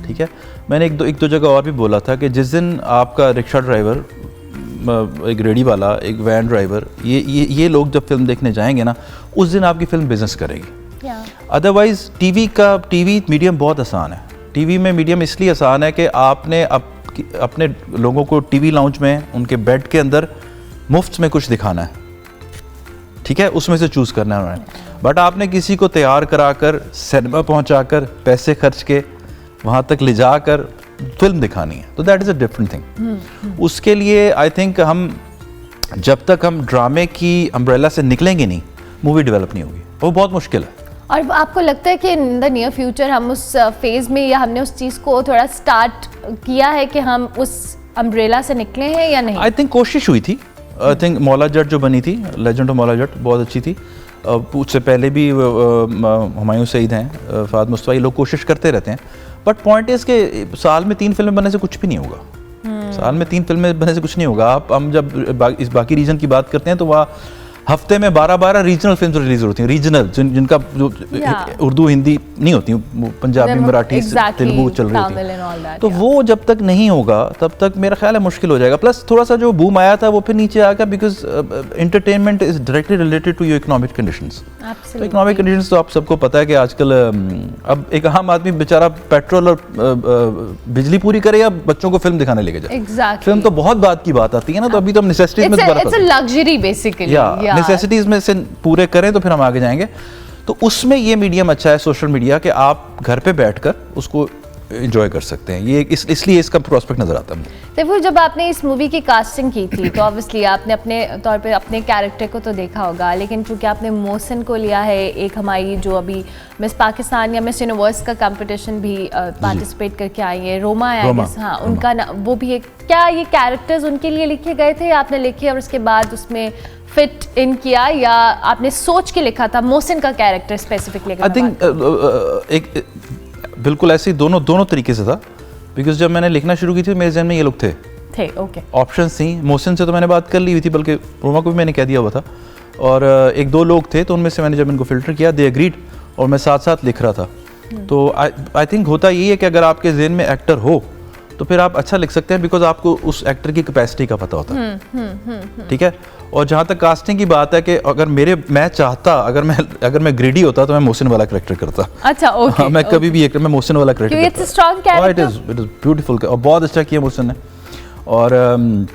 ठीक है। मैंने एक दो जगह और भी बोला था कि जिस दिन आपका रिक्शा ड्राइवर, एक रेडी वाला, एक वैन ड्राइवर, ये लोग जब फिल्म देखने जाएंगे ना, उस दिन आपकी फिल्म बिजनेस करेगी। अदरवाइज टीवी मीडियम बहुत आसान है। टीवी में मीडियम इसलिए आसान है कि आपने अपने लोगों को टीवी लाउंज में उनके बेड के अंदर मुफ्त में कुछ दिखाना है, ठीक है, उसमें से चूज़ करना है उन्होंने। बट आपने किसी को तैयार कराकर, सिनेमा पहुंचाकर, पैसे खर्च के वहाँ तक ले जाकर फिल्म दिखानी है, तो that is a different thing. उसके लिए आई थिंक हम जब तक हम ड्रामे की अम्ब्रेला से निकलेंगे नहीं, मूवी डेवलप नहीं होगी, वो बहुत मुश्किल है। और आपको लगता है कि इन द नियर फ्यूचर हम उस फेज़ में, या हमने उस चीज़ को थोड़ा स्टार्ट किया है कि हम उस अम्ब्रेला से निकले हैं या नहीं? आई थिंक कोशिश हुई थी। आई थिंक मौला जट जो बनी थी, लेजेंड ऑफ मौला जट, बहुत अच्छी थी। उससे पहले भी हुमायूं सईद हैं, फाद मुस्तफा, ये लोग कोशिश करते रहते हैं। बट पॉइंट इज़ कि साल में 3 फिल्में बनने से कुछ भी नहीं होगा। साल में 3 फिल्में बनने से कुछ नहीं होगा। हम जब इस बाकी रीजन की बात करते हैं तो वहाँ हफ्ते में 12 रीजनल फिल्म्स रिलीज होती हैं, रीजनल जिनका जो उर्दू हिंदी नहीं होती, पंजाबी, मराठी, तेलुगु चल रही होती, तो वो जब तक नहीं होगा तब तक मेरा ख्याल है मुश्किल हो जाएगा। प्लस थोड़ा सा जो बूम आया था वो फिर नीचे आ गया, because entertainment is directly related to your economic conditions. तो इकोनॉमिक कंडीशंस तो आप सबको पता है कि आजकल अब एक आम आदमी बेचारा पेट्रोल और बिजली पूरी करे या बच्चों को फिल्म दिखाने लेके जाए। फिल्म तो बहुत बात की बात आती है ना, तो अभी तो हम नेसेसिटीज में it's a luxury basically, necessities में से पूरे करें तो फिर हम आगे जाएंगे। तो उसमें ये मीडियम अच्छा है सोशल मीडिया, कि आप घर पे बैठकर उसको एंजॉय कर सकते हैं। ये इसलिए इसका प्रोस्पेक्ट नजर आता है। देखो जब आपने इस मूवी की कास्टिंग की थी तो ऑब्वियसली आपने अपने तौर पे अपने कैरेक्टर को तो देखा होगा, लेकिन चूंकि आपने मोहसिन को लिया है, एक हमारी जो अभी मिस पाकिस्तान या मिस यूनिवर्स का कंपटीशन भी पार्टिसिपेट करके आई है, रोमा है, हाँ उनका वो भी एक, क्या ये कैरेक्टर्स उनके लिए लिखे गए थे या आपने लिखे और उसके बाद उसमें फिट इन किया, या आपने सोच के लिखा था मोहसिन का कैरेक्टर स्पेसिफिकली? आई थिंक एक बिल्कुल ऐसे दोनों तरीके से था, बिकॉज जब मैंने लिखना शुरू की थी मेरे जहन में ये लोग थे ओके, ऑप्शंस थी। मोहसिन से तो मैंने बात कर ली हुई थी, बल्कि रोमा को भी मैंने कह दिया हुआ था, और 1-2 लोग थे, तो उनमें से मैंने जब इनको फिल्टर किया, दे एग्रीड, और मैं साथ साथ लिख रहा था। तो आई थिंक होता यही है कि अगर आपके जहन में एक्टर हो तो फिर आप अच्छा लिख सकते हैं, बिकॉज आपको उस एक्टर की कैपेसिटी का पता होता है, ठीक है। और जहाँ तक कास्टिंग की बात है कि मैं चाहता, अगर मैं ग्रीडी होता तो मैं मोहसिन वाला कैरेक्टर करता। अच्छा ओके, मैं कभी भी मैं मोहसिन वाला कैरेक्टर करता। It's a strong character, it is beautiful, और बहुत अच्छा किया मोहसिन ने, और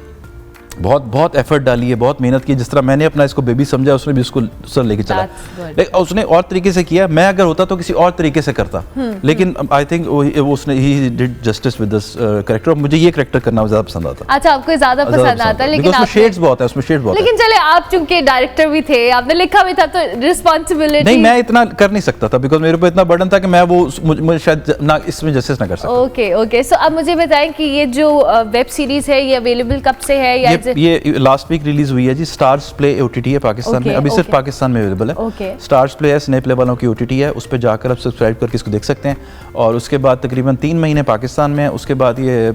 बहुत एफर्ट डाली है, बहुत मेहनत की। जिस तरह मैंने अपना इसको बेबी समझा, उसने भी उसको सर लेके चला, लेकिन उसने और तरीके से किया। मैं अगर होता तो किसी और तरीके से करता, लेकिन आई थिंक उसने he did justice with this character. मुझे ये कैरेक्टर करना ज्यादा पसंद आता। अच्छा, आपको ज्यादा पसंद आता, लेकिन उसमें शेड्स बहुत है, उसमें शेड्स बहुत है। लेकिन चले आप चूंकि डायरेक्टर भी थे, आपने लिखा भी था, तो रिस्पांसिबिलिटी नहीं, मैं इतना कर नहीं सकता था, बिकॉज मेरे ऊपर इतना बर्डन था कि मैं वो मुझे शायद ना इसमें जस्टिस ना कर सकता। ओके, सो अब मुझे बताएं कि ये जो वेब सीरीज है ये अवेलेबल कब से है? या ये लास्ट वीक रिलीज हुई है जी। स्टार्स प्ले OTT है पाकिस्तान में, अभी सिर्फ पाकिस्तान में अवेलेबल है। स्टार्स प्ले है, स्ने प्ले वालों की OTT है, उस पर जाकर आप सब्सक्राइब करके इसको देख सकते हैं। और उसके बाद तकरीबन 3 महीने पाकिस्तान में है, उसके बाद ये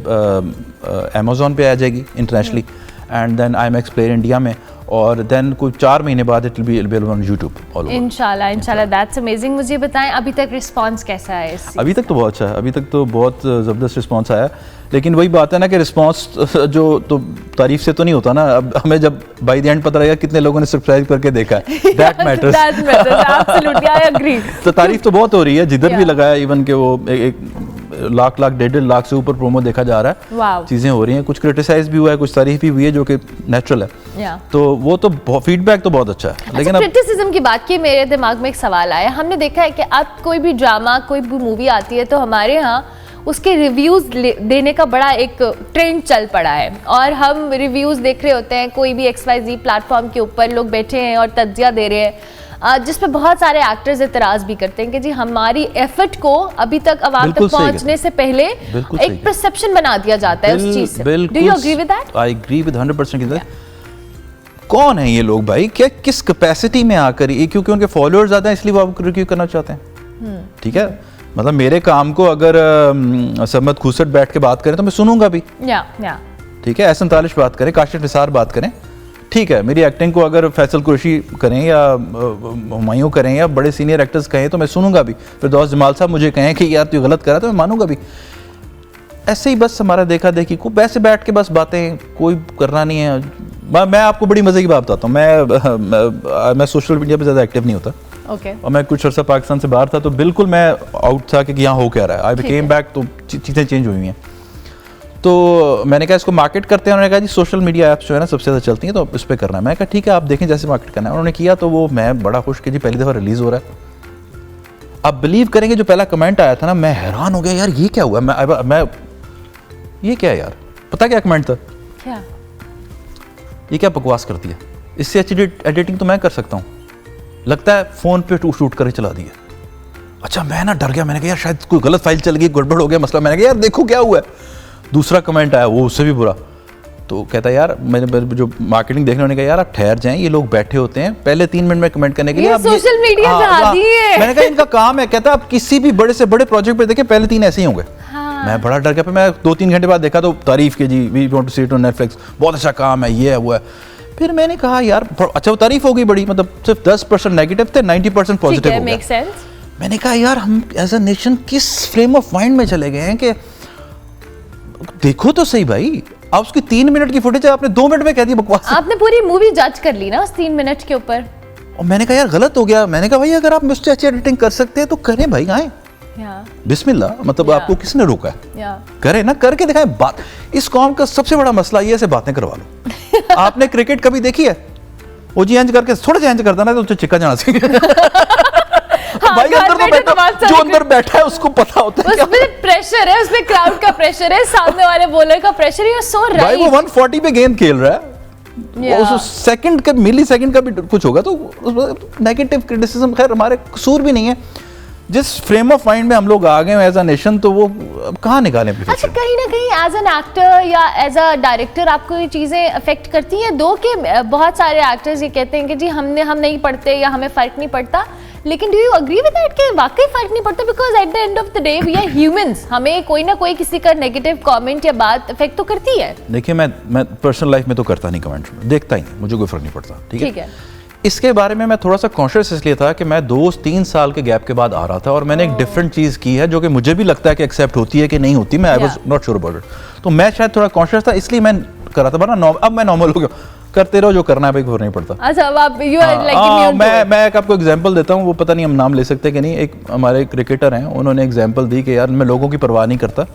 अमेज़ॉन पे आ जाएगी internationally, and then IMAX player India में, और देन कुछ 4 महीने बाद it will be available on YouTube। इंशाल्लाह दैट्स अमेजिंग। मुझे बताएं अभी तक रिस्पांस कैसा है इस? अभी तक तो बहुत अच्छा है, अभी तक तो बहुत ज़बरदस्त रिस्पांस आया, लेकिन वही बात है ना कि रिस्पांस जो तो तारीफ से तो नहीं होता ना। अब हमें जब बाय द एंड पता लगेगा कितने लोगों ने सब्सक्राइब करके देखा है, that matters. Absolutely, I agree. तो तारीफ तो बहुत हो रही है, जिधर भी लगाया, इवन के वो 1 लाख 1.5 लाख से ऊपर प्रोमो देखा जा रहा है, चीज़ें हो रही हैं। कुछ क्रिटिसाइज भी हुआ है, कुछ तारीफ भी हुई है, जो कि नेचुरल है। तो वो तो फीडबैक तो बहुत अच्छा है। लेकिन क्रिटिसिज्म की बात की, मेरे दिमाग में एक सवाल आया। हमने देखा है कि अब कोई भी ड्रामा, कोई भी मूवी आती है तो हमारे यहाँ उसके रिव्यूज़ देने का बड़ा एक ट्रेंड चल पड़ा है, और हम रिव्यूज़ देख रहे होते हैं कोई भी XYZ प्लेटफॉर्म के ऊपर, लोग बैठे हैं और तज्जिया दे रहे हैं। जिस पे बहुत सारे एक्टर्स इतराज़ भी करते हैं कि जी हमारी एफर्ट को अभी तक आवाम तक पहुंचने से पहले एक परसेप्शन बना दिया जाता है उस चीज से। Do you agree with that? I agree with 100%। कौन है ये लोग भाई, क्या किस कैपेसिटी में आकर, ये क्योंकि उनके फॉलोअर्स ज़्यादा हैं इसलिए वो आपको रिव्यू करना चाहते हैं? ठीक है, मतलब मेरे काम को अगर समत खूसट बैठ के बात करें तो मैं सुनूंगा भी। ठीक है, S39 बात करें, काशिफ निसार बात करें, ठीक है, मेरी एक्टिंग को अगर फैसल कुरैशी करें या हुमायूं करें या बड़े सीनियर एक्टर्स कहें तो मैं सुनूंगा भी। फिरदौस जमाल साहब मुझे कहें कि यार तू गलत करा तो मैं मानूंगा भी। ऐसे ही बस हमारा देखा देखी को वैसे बैठ के बस बातें कोई करना नहीं है। मैं आपको बड़ी मज़े की बात बताता हूँ, मैं सोशल मीडिया पर ज़्यादा एक्टिव नहीं होता। और मैं कुछ अर्सा पाकिस्तान से बाहर था तो बिल्कुल मैं आउट था कि यहाँ हो क्या रहा है। आई बिकेम बैक तो चीज़ें चेंज हुई हैं। तो मैंने कहा इसको मार्केट करते हैं। उन्होंने कहा जी सोशल मीडिया ऐप्स जो है ना सबसे ज़्यादा चलती हैं तो इस पर करना है। मैंने कहा ठीक है आप देखें जैसे मार्केट करना है। उन्होंने किया तो वो मैं बड़ा खुश कि जी पहली दफ़ा रिलीज़ हो रहा है। आप बिलीव करेंगे जो पहला कमेंट आया था ना, मैं हैरान हो गया यार ये क्या हुआ। मैं ये क्या है यार, पता क्या कमेंट था? क्या? ये क्या बकवास करती है, इससे अच्छी एडिटिंग तो मैं कर सकता हूँ, लगता है फ़ोन पे शूट करके चला दिया। अच्छा मैं ना डर गया, मैंने कहा यार शायद कोई गलत फाइल चल गई, गड़बड़ हो गया मसला। मैंने कहा यार देखो क्या हुआ है। दूसरा कमेंट आया वो उससे भी बुरा। तो कहता यार मैंने जो मार्केटिंग देखने वाले ने कहा यार आप ठहर जाएं, ये लोग बैठे होते हैं पहले 3 मिनट में कमेंट करने के लिए। सोशल मीडिया आदी है। मैंने कहा इनका काम है। कहता आप किसी भी बड़े से बड़े प्रोजेक्ट पे देखें पहले 3 ऐसे ही होंगे। मैं बड़ा डर गया। फिर मैं 2-3 घंटे बाद देखा तो तारीफ के जी we want to see it on Netflix, बहुत अच्छा काम है, ये है वो है। फिर मैंने कहा यार अच्छा वो तारीफ हो गई बड़ी, मतलब सिर्फ 10% नेगेटिव थे, 90% पॉजिटिव हो गया। मैंने कहा यार हम एज अ नेशन किस फ्रेम ऑफ माइंड में चले गए हैं कि देखो तो सही भाई, आप उसकी 3 मिनट की फुटेज आपने 2 मिनट में कह दी बकवास। आपने पूरी मूवी जज कर ली ना उस 3 मिनट के ऊपर। और मैंने कहा यार गलत हो गया। मैंने कहा भाई अगर आप मुझसे अच्छी एडिटिंग कर सकते हैं तो करें भाई, आए बिस्मिल्लाह, मतलब आपको किसने रोका है? करें ना, करके दिखाएं। बात इस कौम का सबसे बड़ा मसला ये है, बातें करवा लो। आपने क्रिकेट कभी देखी है? वो जी एंज करके थोड़ा सा एंज करता ना तो उसे चिक्का जाना चाहिए। भाई अंदर तो बैठा, जो अंदर बैठा है उसको पता होता है उसमें प्रेशर है, उसमें क्राउड का प्रेशर है, सामने वाले बॉलर का प्रेशर है। सो राइट भाई वो 140 पे गेंद खेल रहा है, उस सेकंड का मिली सेकंड का भी कुछ होगा तो नेगेटिव क्रिटिसिज्म खैर हमारे कसूर भी नहीं है। जिस फ्रेम ऑफ माइंड में हम लोग आ गए एज अ नेशन तो वो अब कहाँ निकालें? अच्छा कहीं ना कहीं एज एन एक्टर या एज अ डायरेक्टर आपको ये चीज़ें अफेक्ट करती हैं? दो के बहुत सारे एक्टर्स ये कहते हैं कि जी हम नहीं पढ़ते या हमें फ़र्क नहीं पड़ता, लेकिन do you agree with that कि वाकई फ़र्क नहीं पड़ता? Because at the end of the day we are humans, हमें कोई ना कोई किसी का नेगेटिव कमेंट या बात अफेक्ट तो करती है। देखिए मैं पर्सनल लाइफ में तो करता नहीं कमेंट, देखता ही नहीं, मुझे कोई फ़र्क नहीं पड़ता। ठीक है, इसके बारे में मैं थोड़ा सा कॉन्शियस इसलिए था कि मैं 2-3 साल के गैप के बाद आ रहा था और मैंने एक डिफरेंट चीज़ की है जो कि मुझे भी लगता है कि एक्सेप्ट होती है कि नहीं होती। मैं I was not sure about it. तो मैं शायद थोड़ा कॉन्शियस था इसलिए मैं कर रहा था, वरना अब मैं नॉर्मल हो गया, करते रहो जो करना है भाई, कोई नहीं पड़ता। अच्छा अब आप यू आर लाइक मैं एक आपको एग्जांपल देता हूँ, वो पता नहीं हम नाम ले सकते कि नहीं। एक हमारे क्रिकेटर हैं, उन्होंने एग्जांपल दी कि यार मैं लोगों की परवाह नहीं करता।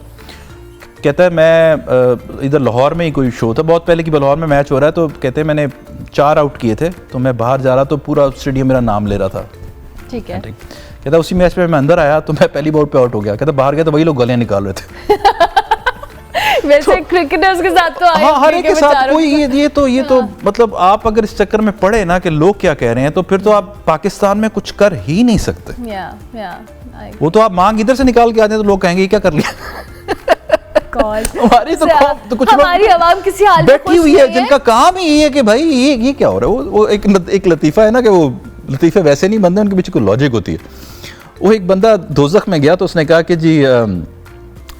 कहता है मैं इधर लाहौर में ही कोई शो था बहुत पहले की, लाहौर में मैच हो रहा है तो कहते हैं मैंने 4 आउट किए थे तो मैं बाहर जा रहा तो पूरा स्टेडियम मेरा नाम ले रहा था। ठीक है, कहता उसी मैच में मैं अंदर आया तो मैं पहली बॉल पे आउट हो गया। कहता बाहर गया तो वही लोग गलियां निकाल रहे थे। वैसे क्रिकेटर्स के साथ तो हाँ हर एक के साथ कोई ये तो मतलब आप अगर इस चक्कर में पड़े ना कि लोग क्या कह रहे हैं तो फिर तो आप पाकिस्तान में कुछ कर ही नहीं सकते। वो तो आप मांग इधर से निकाल के आते हैं तो लोग कहेंगे क्या कर लिया। हमारी तो कुछ हमारी आवाम किसी हाल में बैठी हुई है जिनका काम ही ये है कि भाई ये क्या हो रहा है। वो एक लतीफ़ा है ना कि वो लतीफ़े वैसे नहीं बनते, उनके पीछे कोई लॉजिक होती है। वो एक बंदा दोज़ख में गया तो उसने कहा कि जी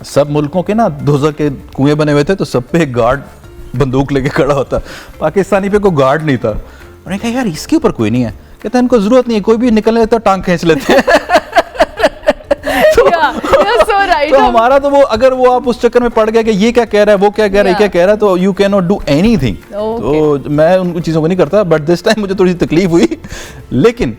सब मुल्कों के ना दोज़ख के कुएं बने हुए थे तो सब पे एक गार्ड बंदूक लेके खड़ा होता, पाकिस्तानी पे कोई गार्ड नहीं था। उन्होंने कहा यार इसके ऊपर कोई नहीं है। कहता है इनको जरूरत नहीं है, कोई भी निकलने लेता टांग खींच लेते हैं। तो हमारा तो वो अगर वो आप उस चक्कर में पड़ गया कि ये क्या कह रहा है, वो क्या कह रहा है, क्या कह रहा है, तो you can not do anything. तो मैं उन चीज़ों को नहीं करता, बट दिस टाइम मुझे थोड़ी सी तकलीफ हुई, लेकिन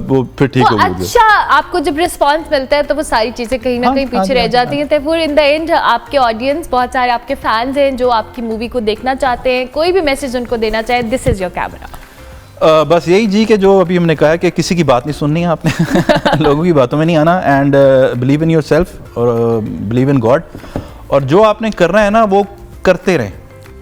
वो फिर ठीक हो गया। अच्छा आपको जब रिस्पांस मिलता है तो वो सारी चीज़ें कहीं ना कहीं पीछे रह जाती हैं। तो फिर इन द एंड आपके ऑडियंस, बहुत सारे आपके फैंस हैं जो आपकी मूवी को देखना चाहते हैं, कोई भी मैसेज उनको देना चाहे, दिस इज़ योर कैमरा। बस यही जी कि जो अभी हमने कहा है कि किसी की बात नहीं सुननी है आपने। लोगों की बातों में नहीं आना, and believe in your self और बिलीव इन गॉड, और जो आपने करना है ना वो करते रहें।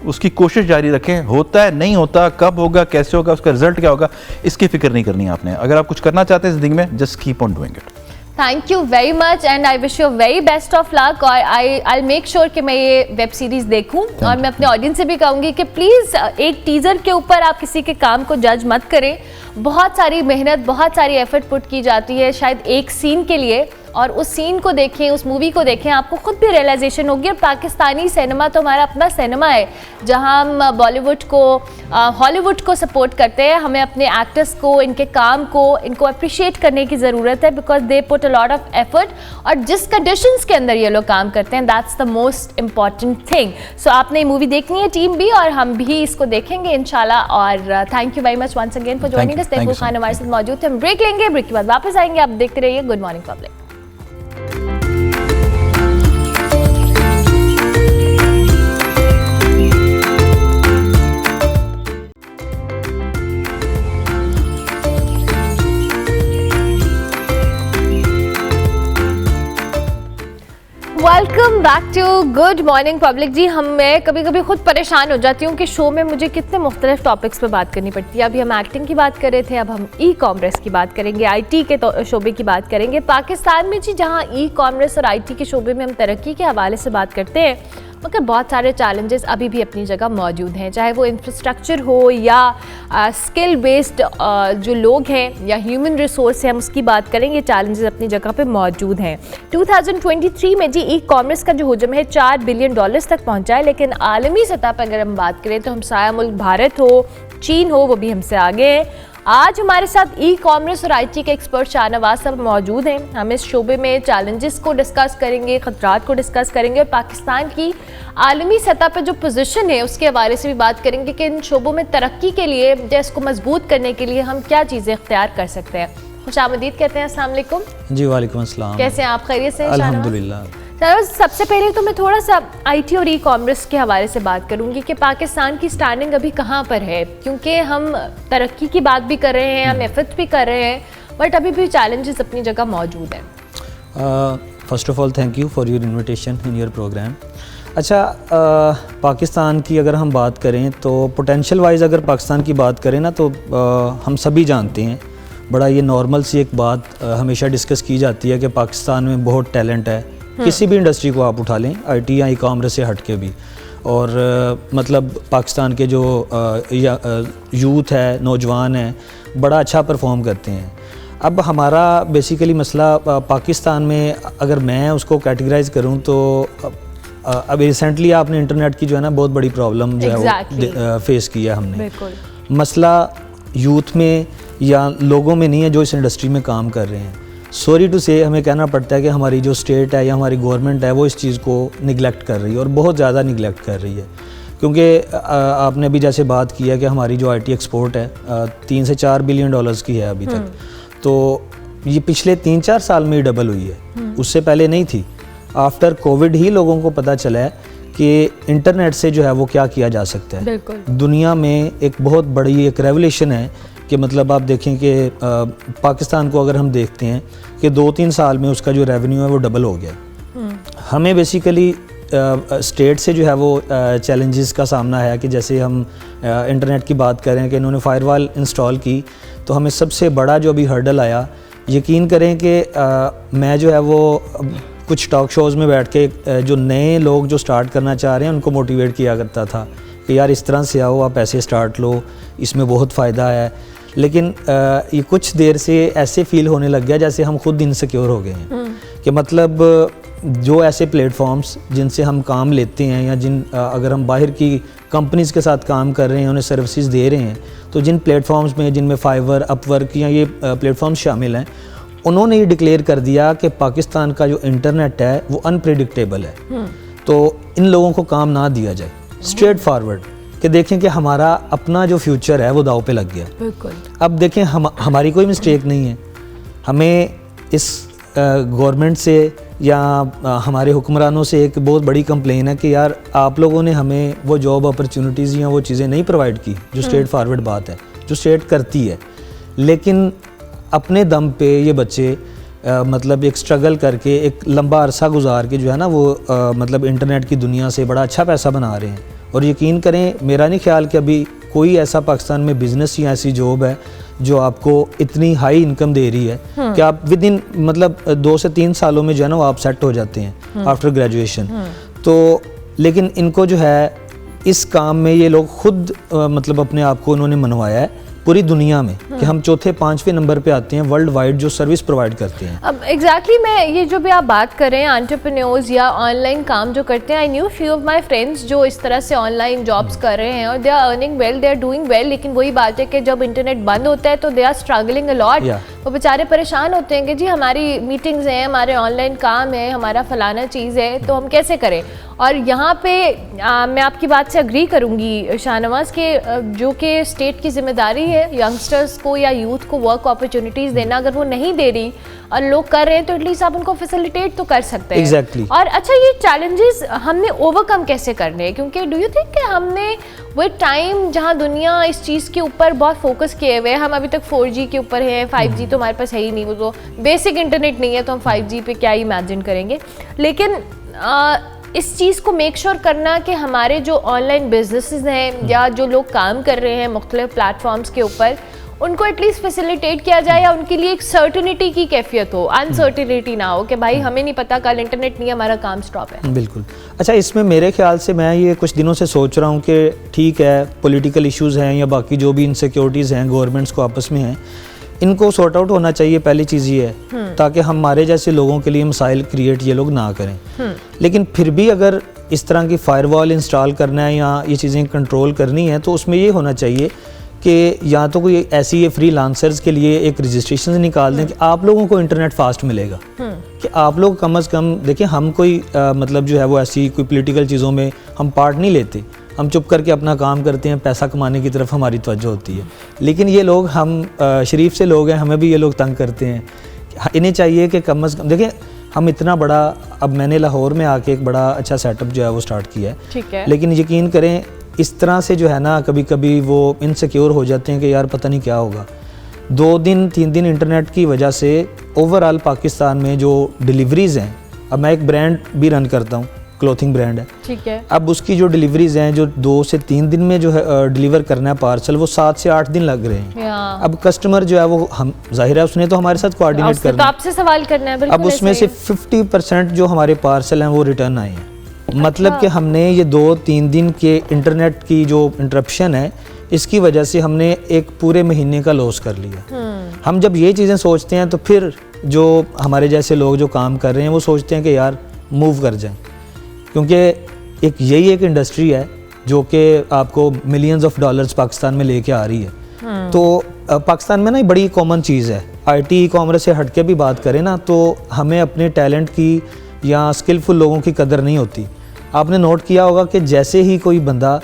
उसकी कोशिश जारी रखें, होता है नहीं होता, कब होगा, कैसे होगा, उसका रिजल्ट क्या होगा, इसकी फिक्र नहीं करनी है आपने। अगर आप कुछ करना चाहते हैं ज़िंदगी में, just keep on doing it. Thank you very much and I wish you very best of luck. और आई मेक श्योर कि मैं ये वेब सीरीज़ देखूं, और मैं अपने ऑडियंस से भी कहूँगी कि प्लीज़ एक टीज़र के ऊपर आप किसी के काम को जज मत करें। बहुत सारी मेहनत, बहुत सारी एफर्ट पुट की जाती है शायद एक सीन के लिए, और उस सीन को देखें, उस मूवी को देखें, आपको खुद भी रियलाइजेशन होगी। और पाकिस्तानी सिनेमा तो हमारा अपना सिनेमा है, जहां हम बॉलीवुड को, हॉलीवुड को सपोर्ट करते हैं। हमें अपने एक्टर्स को, इनके काम को, इनको अप्रिशिएट करने की ज़रूरत है, because they put a lot of effort, और जिस कंडीशंस के अंदर ये लोग काम करते हैं, that's the most important thing. So आपने ये मूवी देखनी है, टीम भी, और हम भी इसको देखेंगे इंशाल्लाह। और thank you very much once again for joining us. Taimur Khan हमारे साथ मौजूद थे। हम ब्रेक लेंगे, ब्रेक के बाद वापस आएंगे। आप देखते रहिए good morning public. Welcome back to good morning public. जी, मैं कभी कभी खुद परेशान हो जाती हूँ कि शो में मुझे कितने मुख्तलिफ टॉपिक्स पे बात करनी पड़ती है। अभी हम एक्टिंग की बात कर रहे थे, अब हम ई कॉमर्स की बात करेंगे, आईटी के शोबे की बात करेंगे। पाकिस्तान में जी, जहाँ ई कॉमर्स और आईटी के शोबे में हम तरक्की के हवाले से बात करते हैं, मगर बहुत सारे चैलेंजेस अभी भी अपनी जगह मौजूद हैं, चाहे वो इंफ्रास्ट्रक्चर हो या स्किल बेस्ड जो लोग हैं या ह्यूमन रिसोर्स है, हम उसकी बात करेंगे। चैलेंजेस अपनी जगह पे मौजूद हैं। 2023 में जी ई कॉमर्स का जो हजम है $4 बिलियन तक पहुंचा है, लेकिन आलमी सतह पर अगर हम बात करें तो हमसाया मुल्क भारत हो, चीन हो, वो भी हमसे आगे हैं। आज हमारे साथ ई कॉमर्स और आईटी के एक्सपर्ट शाहनवाज साहब मौजूद हैं। हम इस शोबे में चैलेंजेस को डिस्कस करेंगे, खतरात को डिस्कस करेंगे, और पाकिस्तान की आलमी सतह पर जो पोजीशन है उसके हवाले से भी बात करेंगे कि इन शोबों में तरक्की के लिए, इसको मजबूत करने के लिए हम क्या चीज़ें इख्तियार कर सकते हैं। खुशामदीद कहते हैं। अस्सलाम वालेकुम। जी वालेकुम अस्सलाम। कैसे हैं आप? खैरियत से? अल्हम्दुलिल्लाह। सबसे पहले तो मैं थोड़ा सा आईटी और ई कॉमर्स के हवाले से बात करूंगी कि पाकिस्तान की स्टैंडिंग अभी कहाँ पर है, क्योंकि हम तरक्की की बात भी कर रहे हैं, हम एफर्ट भी कर रहे हैं, बट अभी भी चैलेंजेस अपनी जगह मौजूद हैं। First of all thank you for your invitation in your programme. अच्छा, पाकिस्तान की अगर हम बात करें तो पोटेंशियल वाइज अगर पाकिस्तान की बात करें ना, तो हम सभी जानते हैं, बड़ा ये नॉर्मल सी एक बात हमेशा डिस्कस की जाती है कि पाकिस्तान में बहुत टैलेंट है। किसी भी इंडस्ट्री को आप उठा लें, आईटी या ई कॉमर्स से हट के भी, और मतलब पाकिस्तान के जो यूथ है, नौजवान है, बड़ा अच्छा परफॉर्म करते हैं। अब हमारा बेसिकली मसला पाकिस्तान में अगर मैं उसको कैटेगराइज करूं तो अब रिसेंटली आपने इंटरनेट की जो है ना बहुत बड़ी प्रॉब्लम जो है वो फेस किया हमने। मसला यूथ में या लोगों में नहीं है जो इस इंडस्ट्री में काम कर रहे हैं। सॉरी टू से हमें कहना पड़ता है कि हमारी जो स्टेट है या हमारी गवर्नमेंट है वो इस चीज़ को निगलेक्ट कर रही है, और बहुत ज़्यादा निगलेक्ट कर रही है। क्योंकि आपने अभी जैसे बात की है कि हमारी जो आईटी एक्सपोर्ट है 3 से 4 बिलियन डॉलर्स की है अभी तक, तो ये पिछले 3-4 साल में ही डबल हुई है, उससे पहले नहीं थी। आफ्टर कोविड ही लोगों को पता चला है कि इंटरनेट से जो है वो क्या किया जा सकता है। दुनिया में एक बहुत बड़ी एक रेवोल्यूशन है कि मतलब आप देखें कि पाकिस्तान को अगर हम देखते हैं कि 2-3 साल में उसका जो रेवेन्यू है वो डबल हो गया। हमें बेसिकली स्टेट से जो है वो चैलेंजेस का सामना है कि जैसे हम इंटरनेट की बात करें कि इन्होंने फायरवॉल इंस्टॉल की, तो हमें सबसे बड़ा जो अभी हर्डल आया, यकीन करें कि मैं जो है वो कुछ टॉक शोज़ में बैठ के जो नए लोग जो स्टार्ट करना चाह रहे हैं उनको मोटिवेट किया करता था कि यार इस तरह से आओ, आप ऐसे स्टार्ट लो, इसमें बहुत फ़ायदा है। लेकिन ये कुछ देर से ऐसे फील होने लग गया जैसे हम खुद इनसिक्योर हो गए हैं कि मतलब जो ऐसे प्लेटफॉर्म्स जिनसे हम काम लेते हैं या जिन अगर हम बाहर की कंपनीज़ के साथ काम कर रहे हैं, उन्हें सर्विसेज दे रहे हैं, तो जिन प्लेटफॉर्म्स में जिनमें फाइवर, अपवर्क या ये प्लेटफॉर्म्स शामिल हैं, उन्होंने ये डिक्लेयर कर दिया कि पाकिस्तान का जो इंटरनेट है वो अनप्रेडिक्टेबल है, तो इन लोगों को काम ना दिया जाए। स्ट्रेट फॉरवर्ड कि देखें कि हमारा अपना जो फ्यूचर है वो दाव पे लग गया। बिल्कुल। अब देखें हमारी कोई मिस्टेक नहीं है, हमें इस गवर्नमेंट से या हमारे हुक्मरानों से एक बहुत बड़ी कंप्लेन है कि यार आप लोगों ने हमें वो जॉब अपॉर्चुनिटीज़ या वो चीज़ें नहीं प्रोवाइड की जो स्ट्रेट फॉरवर्ड बात है, जो स्टेट करती है। लेकिन अपने दम पे ये बच्चे मतलब एक स्ट्रगल करके एक लंबा अरसा गुजार के जो है ना वो मतलब इंटरनेट की दुनिया से बड़ा अच्छा पैसा बना रहे हैं। और यकीन करें, मेरा नहीं ख्याल कि अभी कोई ऐसा पाकिस्तान में बिज़नेस या ऐसी जॉब है जो आपको इतनी हाई इनकम दे रही है कि आप विद इन मतलब 2 से 3 सालों में जो है ना वो आप सेट हो जाते हैं आफ्टर ग्रेजुएशन। तो लेकिन इनको जो है इस काम में ये लोग खुद मतलब अपने आप को उन्होंने मनवाया है पूरी दुनिया में कि हम चौथे 5वें नंबर पे आते हैं वर्ल्ड वाइड जो सर्विस प्रोवाइड करते हैं। अब एग्जैक्टली मैं ये जो भी आप बात कर रहे हैं एंटरप्रेन्योर्स या ऑनलाइन काम जो करते हैं, I knew few of my friends जो इस तरह से ऑनलाइन जॉब्स कर रहे हैं और they are earning well, they are doing well. लेकिन वही बात है कि जब इंटरनेट बंद होता है तो they are struggling a lot. वो बेचारे परेशान होते हैं कि जी हमारी मीटिंग्स हैं, हमारे ऑनलाइन काम है, हमारा फलाना चीज़ है, तो हम कैसे करें। और यहाँ पे मैं आपकी बात से अग्री करूँगी शाहनवाज के जो कि स्टेट की जिम्मेदारी है यंगस्टर्स को या यूथ को वर्क अपॉर्चुनिटीज़ देना। अगर वो नहीं दे रही और लोग कर रहे हैं तो एटलीस्ट आप उनको फैसिलिटेट तो कर सकते हैं। Exactly. और अच्छा, ये चैलेंजेस हमने ओवरकम कैसे करने हैं, क्योंकि डू यू थिंक कि हमने वो टाइम जहाँ दुनिया इस चीज़ के ऊपर बहुत फोकस किए हुए हैं, हम अभी तक 4G के ऊपर हैं, 5G तो हमारे पास है ही नहीं, वो तो बेसिक इंटरनेट नहीं है, तो हम 5G पे क्या इमेजिन करेंगे। लेकिन इस चीज़ को मेक श्योर करना कि हमारे जो ऑनलाइन बिजनेसेस हैं या जो लोग काम कर रहे हैं मुख्तलिफ प्लेटफॉर्म्स के ऊपर, उनको एटलीस्ट फैसिलिटेट किया जाए या उनके लिए एक सर्टिनिटी की कैफियत हो, अनसर्टिनिटी ना हो कि भाई हमें नहीं पता, कल इंटरनेट नहीं है, हमारा काम स्टॉप है। बिल्कुल। अच्छा, इसमें मेरे ख्याल से मैं ये कुछ दिनों से सोच रहा हूँ कि ठीक है पॉलिटिकल इश्यूज़ हैं या बाकी जो भी इनसिक्योरिटीज़ हैं गवर्नमेंट्स को आपस में हैं, इनको सॉर्ट आउट होना चाहिए। पहली चीज़ ये है ताकि हमारे जैसे लोगों के लिए मसाइल क्रिएट ये लोग ना करें। लेकिन फिर भी अगर इस तरह की फायरवॉल इंस्टॉल करना है या ये चीज़ें कंट्रोल करनी है तो उसमें ये होना चाहिए कि या तो कोई ऐसी ये फ्रीलांसर्स के लिए एक रजिस्ट्रेशन निकाल दें कि आप लोगों को इंटरनेट फास्ट मिलेगा, कि आप लोग कम अज़ कम देखिए हम कोई मतलब जो है वो ऐसी कोई पॉलिटिकल चीज़ों में हम पार्ट नहीं लेते, हम चुप करके अपना काम करते हैं, पैसा कमाने की तरफ हमारी तवज्जो होती है। लेकिन ये लोग हम शरीफ से लोग हैं, हमें भी ये लोग तंग करते हैं। इन्हें चाहिए कि कम अज़ कम देखिए हम इतना बड़ा, अब मैंने लाहौर में आके एक बड़ा अच्छा सेटअप जो है वो स्टार्ट किया है, ठीक है। लेकिन यकीन करें इस तरह से जो है ना कभी कभी वो इनसिक्योर हो जाते हैं कि यार पता नहीं क्या होगा। 2 दिन 3 दिन इंटरनेट की वजह से ओवरऑल पाकिस्तान में जो डिलीवरीज़ हैं, अब मैं एक ब्रांड भी रन करता हूँ, क्लोथिंग ब्रांड है, ठीक है। अब उसकी जो डिलीवरीज़ हैं जो 2 से 3 दिन में जो है डिलीवर करना है पार्सल, वो 7 से 8 दिन लग रहे हैं। अब कस्टमर जो है वो हम जाहिर है उसने तो हमारे साथ कोऑर्डिनेट करना है, आपसे सवाल करना है। अब उसमें से 50% जो हमारे पार्सल हैं वो रिटर्न आए हैं। मतलब कि हमने ये 2-3 दिन के इंटरनेट की जो इंटरप्शन है इसकी वजह से हमने एक पूरे महीने का लॉस कर लिया। हम जब ये चीज़ें सोचते हैं तो फिर जो हमारे जैसे लोग जो काम कर रहे हैं वो सोचते हैं कि यार मूव कर जाएं, क्योंकि यही एक इंडस्ट्री है जो कि आपको मिलियंस ऑफ डॉलर्स पाकिस्तान में लेके आ रही है। तो पाकिस्तान में ना बड़ी कॉमन चीज़ है, IT कॉमर्स से हट के भी बात करें ना तो हमें अपने टैलेंट की या स्किलफुल लोगों की कदर नहीं होती। आपने नोट किया होगा कि जैसे ही कोई बंदा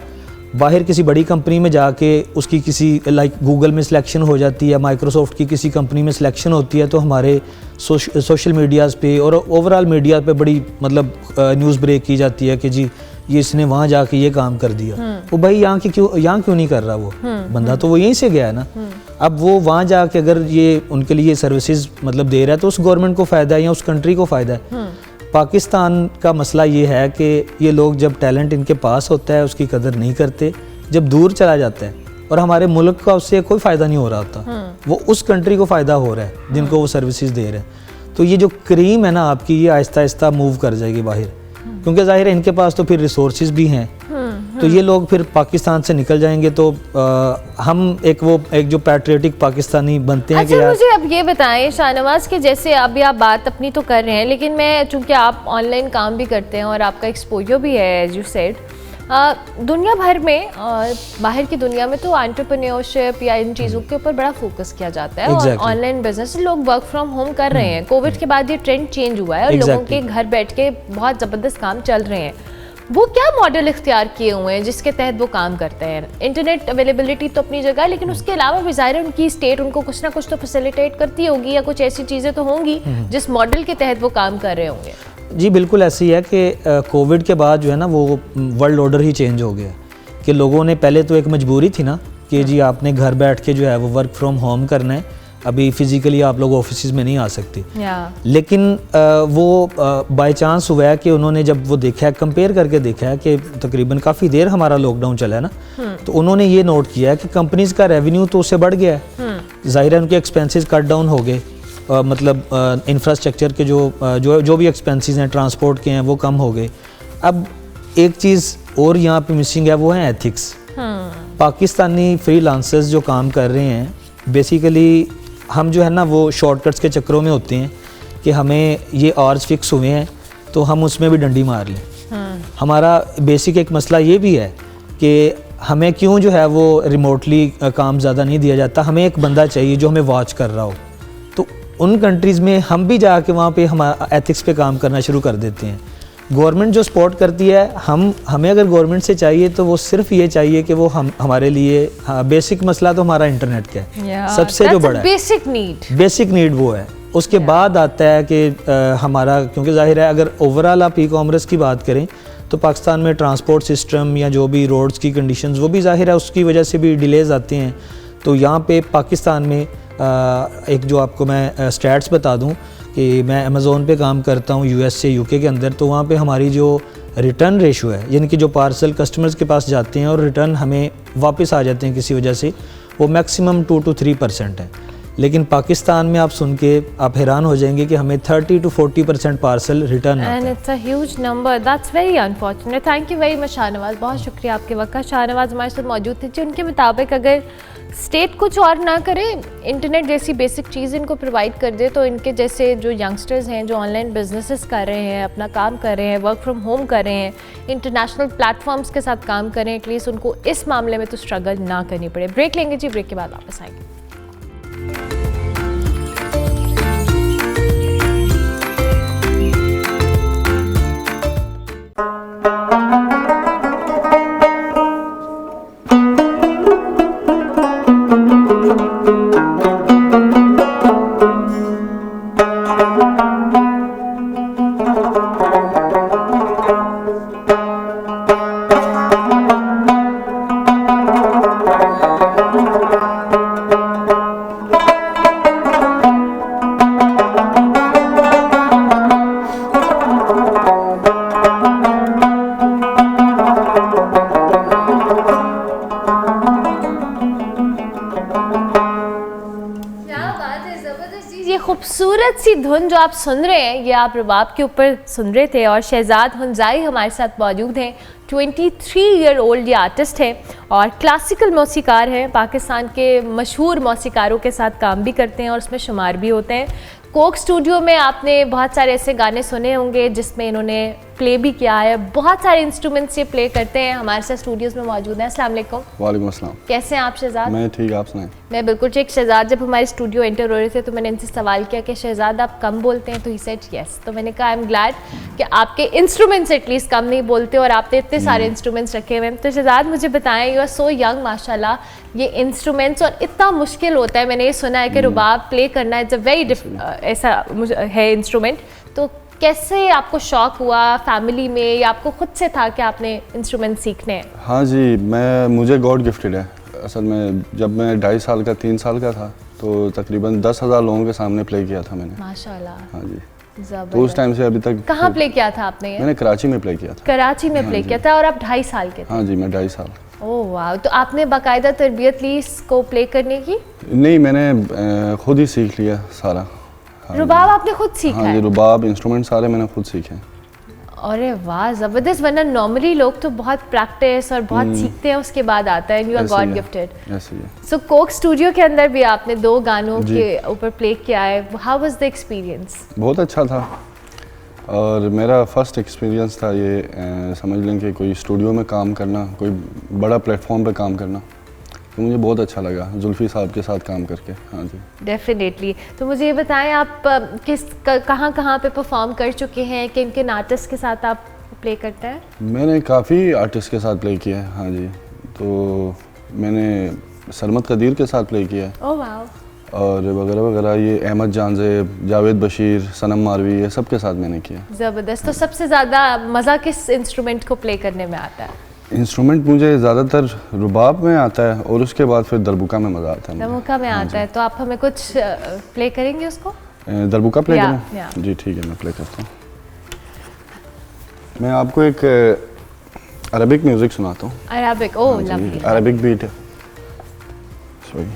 बाहर किसी बड़ी कंपनी में जाके उसकी किसी लाइक गूगल में सिलेक्शन हो जाती है, माइक्रोसॉफ्ट की किसी कंपनी में सिलेक्शन होती है, तो हमारे सोशल मीडियाज़ पे और ओवरऑल मीडिया पे बड़ी मतलब न्यूज़ ब्रेक की जाती है कि जी ये इसने वहाँ जाके ये काम कर दिया। वो भाई यहाँ क्यों नहीं कर रहा, वो बंदा तो वो यहीं से गया है ना। अब वो वहाँ जाके अगर ये उनके लिए सर्विसेज मतलब दे रहा है तो उस गवर्नमेंट को फ़ायदा है या उस कंट्री को फ़ायदा है। पाकिस्तान का मसला ये है कि ये लोग जब टैलेंट इनके पास होता है उसकी कदर नहीं करते, जब दूर चला जाता है और हमारे मुल्क का उससे कोई फ़ायदा नहीं हो रहा होता, वो उस कंट्री को फ़ायदा हो रहा है जिनको वो सर्विसेज दे रहे हैं। तो ये जो क्रीम है ना आपकी, ये आहिस्ता आहिस्ता मूव कर जाएगी बाहर, क्योंकि जाहिर है इनके पास तो फिर रिसोर्सेज भी हैं। तो ये लोग फिर पाकिस्तान से निकल जाएंगे तो हम एक जो पैट्रियोटिक पाकिस्तानी बनते हैं। अच्छा, मुझे अब ये बताएं शाहनवाज के जैसे अभी आप बात अपनी तो कर रहे हैं, लेकिन मैं चूँकि आप ऑनलाइन काम भी करते हैं और आपका एक्सपोजर भी है एज यू सेड, दुनिया भर में बाहर की दुनिया में तो एंटरप्रेन्योरशिप या इन चीज़ों के ऊपर बड़ा फोकस किया जाता है और ऑनलाइन बिजनेस लोग वर्क फ्रॉम होम कर रहे हैं। कोविड के बाद ये ट्रेंड चेंज हुआ है और लोगों के घर बैठ के बहुत ज़बरदस्त काम चल रहे हैं। वो क्या मॉडल इख्तियार किए हुए हैं जिसके तहत वो काम करते हैं? इंटरनेट अवेलेबिलिटी तो अपनी जगह है, लेकिन उसके अलावा भी ज़ाहिर है उनकी स्टेट उनको कुछ ना कुछ तो फैसिलिटेट करती होगी या कुछ ऐसी चीज़ें तो होंगी जिस मॉडल के तहत वो काम कर रहे होंगे। जी बिल्कुल ऐसी है कि कोविड के बाद जो है ना वो वर्ल्ड ऑर्डर ही चेंज हो गया कि लोगों ने पहले तो एक मजबूरी थी ना कि जी आपने घर बैठ के जो है वो वर्क फ्रॉम होम करना है, अभी फिज़िकली आप लोग ऑफिस में नहीं आ सकते। लेकिन वो बाय चांस हुआ है कि उन्होंने जब वो देखा है, कंपेयर करके देखा है कि तकरीबन काफ़ी देर हमारा लॉकडाउन चला है ना, तो उन्होंने ये नोट किया है कि कंपनीज़ का रेवेन्यू तो उससे बढ़ गया है, ज़ाहिर है उनके एक्सपेंसेस कट डाउन हो गए, मतलब इंफ्रास्ट्रक्चर के जो भी एक्सपेंसेस हैं ट्रांसपोर्ट के हैं वो कम हो गए। अब एक चीज़ और यहाँ पे मिसिंग है, वो है एथिक्स। पाकिस्तानी फ्रीलांसर्स जो काम कर रहे हैं, बेसिकली हम जो है ना वो शॉर्टकट्स के चक्करों में होते हैं कि हमें ये आवर्स फिक्स हुए हैं तो हम उसमें भी डंडी मार लें। हमारा बेसिक एक मसला ये भी है कि हमें क्यों जो है वो रिमोटली काम ज़्यादा नहीं दिया जाता, हमें एक बंदा चाहिए जो हमें वॉच कर रहा हो। तो उन कंट्रीज़ में हम भी जाके वहाँ पे हमारा एथिक्स पे काम करना शुरू कर देते हैं। गवर्नमेंट जो सपोर्ट करती है, हमें अगर गवर्नमेंट से चाहिए तो वो सिर्फ ये चाहिए कि वो हमारे लिए, बेसिक मसला तो हमारा इंटरनेट का है, सबसे जो बड़ा है बेसिक नीड वो है। उसके बाद आता है कि हमारा, क्योंकि जाहिर है अगर ओवरऑल आप ई कॉमर्स की बात करें तो पाकिस्तान में ट्रांसपोर्ट सिस्टम या जो भी रोड्स की कंडीशंस, वो भी जाहिर है उसकी वजह से भी डिलेज आते हैं। तो यहाँ पे पाकिस्तान में एक जो आपको मैं स्टैट्स बता दूँ कि मैं अमेज़ोन पे काम करता हूँ US से UK के अंदर, तो वहाँ पे हमारी जो रिटर्न रेशो है, यानी कि जो पार्सल कस्टमर्स के पास जाते हैं और रिटर्न हमें वापस आ जाते हैं किसी वजह से, वो मैक्सिमम 2 to 3% है। लेकिन पाकिस्तान में आप सुन के आप हैरान हो जाएंगे कि हमें 30 to 40% पार्सल रिटर्न आता है। And it's a huge number, that's very unfortunate. Thank you very much Shahnawaz, बहुत शुक्रिया आपके वक्त का। शाहनवाज हमारे साथ मौजूद थे, उनके मुताबिक अगर स्टेट कुछ और ना करे, इंटरनेट जैसी बेसिक चीज़ इनको प्रोवाइड कर दे, तो इनके जैसे जो यंगस्टर्स हैं जो ऑनलाइन बिजनेसेस कर रहे हैं, अपना काम कर रहे हैं, वर्क फ्रॉम होम कर रहे हैं, इंटरनेशनल प्लेटफॉर्म्स के साथ काम कर रहे हैं, एटलीस्ट उनको इस मामले में तो स्ट्रगल ना करनी पड़े। ब्रेक लेंगे जी, ब्रेक के बाद वापस आएंगे। खूबसूरत सी धुन जो आप सुन रहे हैं, ये आप रबाब के ऊपर सुन रहे थे, और शहजाद हुंजाई हमारे साथ मौजूद हैं। 23 ईयर ओल्ड ये आर्टिस्ट है और क्लासिकल मौसीकार हैं, पाकिस्तान के मशहूर मौसीकारों के साथ काम भी करते हैं और उसमें शुमार भी होते हैं। कोक स्टूडियो में आपने बहुत सारे ऐसे गाने सुने होंगे जिसमें इन्होंने प्ले भी किया है, बहुत सारे इंस्ट्रूमेंट्स ये प्ले करते हैं। हमारे साथ स्टूडियोज़ में मौजूद हैं। अस्सलाम वालेकुम। वालेकुम अस्सलाम। कैसे हैं आप शहजाद? मैं ठीक, आप सुनाएं? मैं बिल्कुल ठीक। शहजाद जब हमारे स्टूडियो एंटर हो रहे थे तो मैंने इनसे सवाल किया कि शहजाद आप कम बोलते हैं, तो ही सेड यस। तो मैंने कहा आई एम ग्लैड कि आपके इंस्ट्रूमेंट्स एटलीस्ट कम नहीं बोलते और आपने इतने सारे इंस्ट्रूमेंट्स रखे हुए हैं। तो शहजाद मुझे बताएं, यू आर सो यंग माशाल्लाह, ये इंस्ट्रूमेंट्स और इतना मुश्किल होता है, मैंने ये सुना है कि रुबाब प्ले करना इट्स अ वेरी ऐसा है इंस्ट्रूमेंट, तो कैसे आपको शौक हुआ फैमिली में या आपको खुद से था कि आपने इंस्ट्रूमेंट सीखने हैं? हाँ जी, मुझे गॉड गिफ्टेड है। असल में जब मैं 2.5 साल का 3 साल का था तो तकरीबन 10,000 लोगों के सामने प्ले किया था मैंने। माशाल्लाह। हाँ जी, तो उस टाइम से अभी तक। कहाँ प्ले किया था आपने ये? मैंने कराची में प्ले किया था। कराची में प्ले किया था और आप 2.5 साल के थे? हाँ जी, मैं 2.5 साल। ओह वाह, तो आपने बाकायदा तरबियत ली इसको प्ले करने की? नहीं, मैंने खुद ही सीख लिया सारा। हाँ, रुबाब आपने खुद सीखा? हाँ जी, रुबाब इंस्ट्रूमेंट सारे मैंने खुद सीखे। अरे वाह ज़बरदस्त, वरना नॉर्मली लोग तो बहुत प्रैक्टिस और बहुत सीखते हैं उसके बाद आता है। You are God gifted. So Coke Studio के अंदर भी आपने 2 गानों के ऊपर प्ले किया है, हाउ वाज द एक्सपीरियंस? बहुत अच्छा था और मेरा फर्स्ट एक्सपीरियंस था ये, समझ लें कि कोई स्टूडियो में काम करना, कोई बड़ा प्लेटफॉर्म पे काम करना, तो मुझे बहुत अच्छा लगा जुल्फी साहब के साथ काम करके। हाँ जी, डेफिनेटली। तो मुझे ये बताएं, आप कहाँ पे परफॉर्म कर चुके हैं, किन किन आर्टिस्ट के साथ आप प्ले करते हैं? मैंने काफ़ी आर्टिस्ट के साथ प्ले किया है। हाँ जी, तो मैंने सरमद कदीर के साथ प्ले किया है। Oh wow. और वगैरह वगैरह, ये अहमद जानजेब, जावेद बशीर, सनम मारवी, ये सब के साथ मैंने किया। ज़बरदस्त। तो सबसे ज़्यादा मज़ा किस इंस्ट्रूमेंट को प्ले करने में आता है? इंस्ट्रूमेंट मुझे ज़्यादातर रुबाब में आता है और उसके बाद फिर दरबुका में मज़ा आता है। दरबुका में आता है, तो आप हमें कुछ प्ले करेंगे उसको? दरबुका प्ले या, करूँ? या। जी ठीक है, मैं प्ले करता हूँ। मैं आपको एक अरबिक म्यूज़िक सुनाता हूँ। Arabic, oh lovely. Arabic beat है, सॉरी।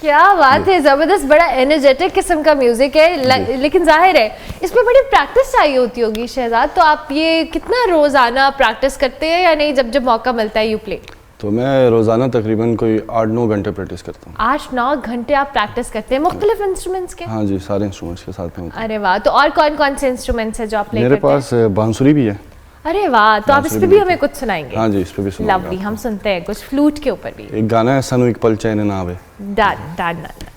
क्या बात है, जबरदस्त, बड़ा एनर्जेटिक किस्म का म्यूजिक है, लेकिन जाहिर है इसमें बड़ी प्रैक्टिस चाहिए होती होगी शहजाद। तो आप ये कितना रोजाना प्रैक्टिस करते हैं या नहीं, जब जब मौका मिलता है यू प्ले? तो मैं रोज़ाना तकरीबन कोई 8-9 घंटे प्रैक्टिस करता हूँ। 8-9 घंटे आप प्रैक्टिस करते हैं मुख्तलिफ इंस्ट्रूमेंट्स के? हाँ जी, सारे इंस्ट्रूमेंट्स के साथ में। अरे वाह, तो और कौन कौन से इंस्ट्रूमेंट्स हैं जो आप प्ले मेरे करते हैं? पास बांसुरी भी है। अरे वाह, तो आप इस पे भी हमें कुछ सुनाएंगे? हाँ जी, इस पे भी सुनाऊंगा। लवली, हम सुनते हैं कुछ फ्लूट के ऊपर भी। एक गाना है सनु एक पल चैन ना आवे। Done done done.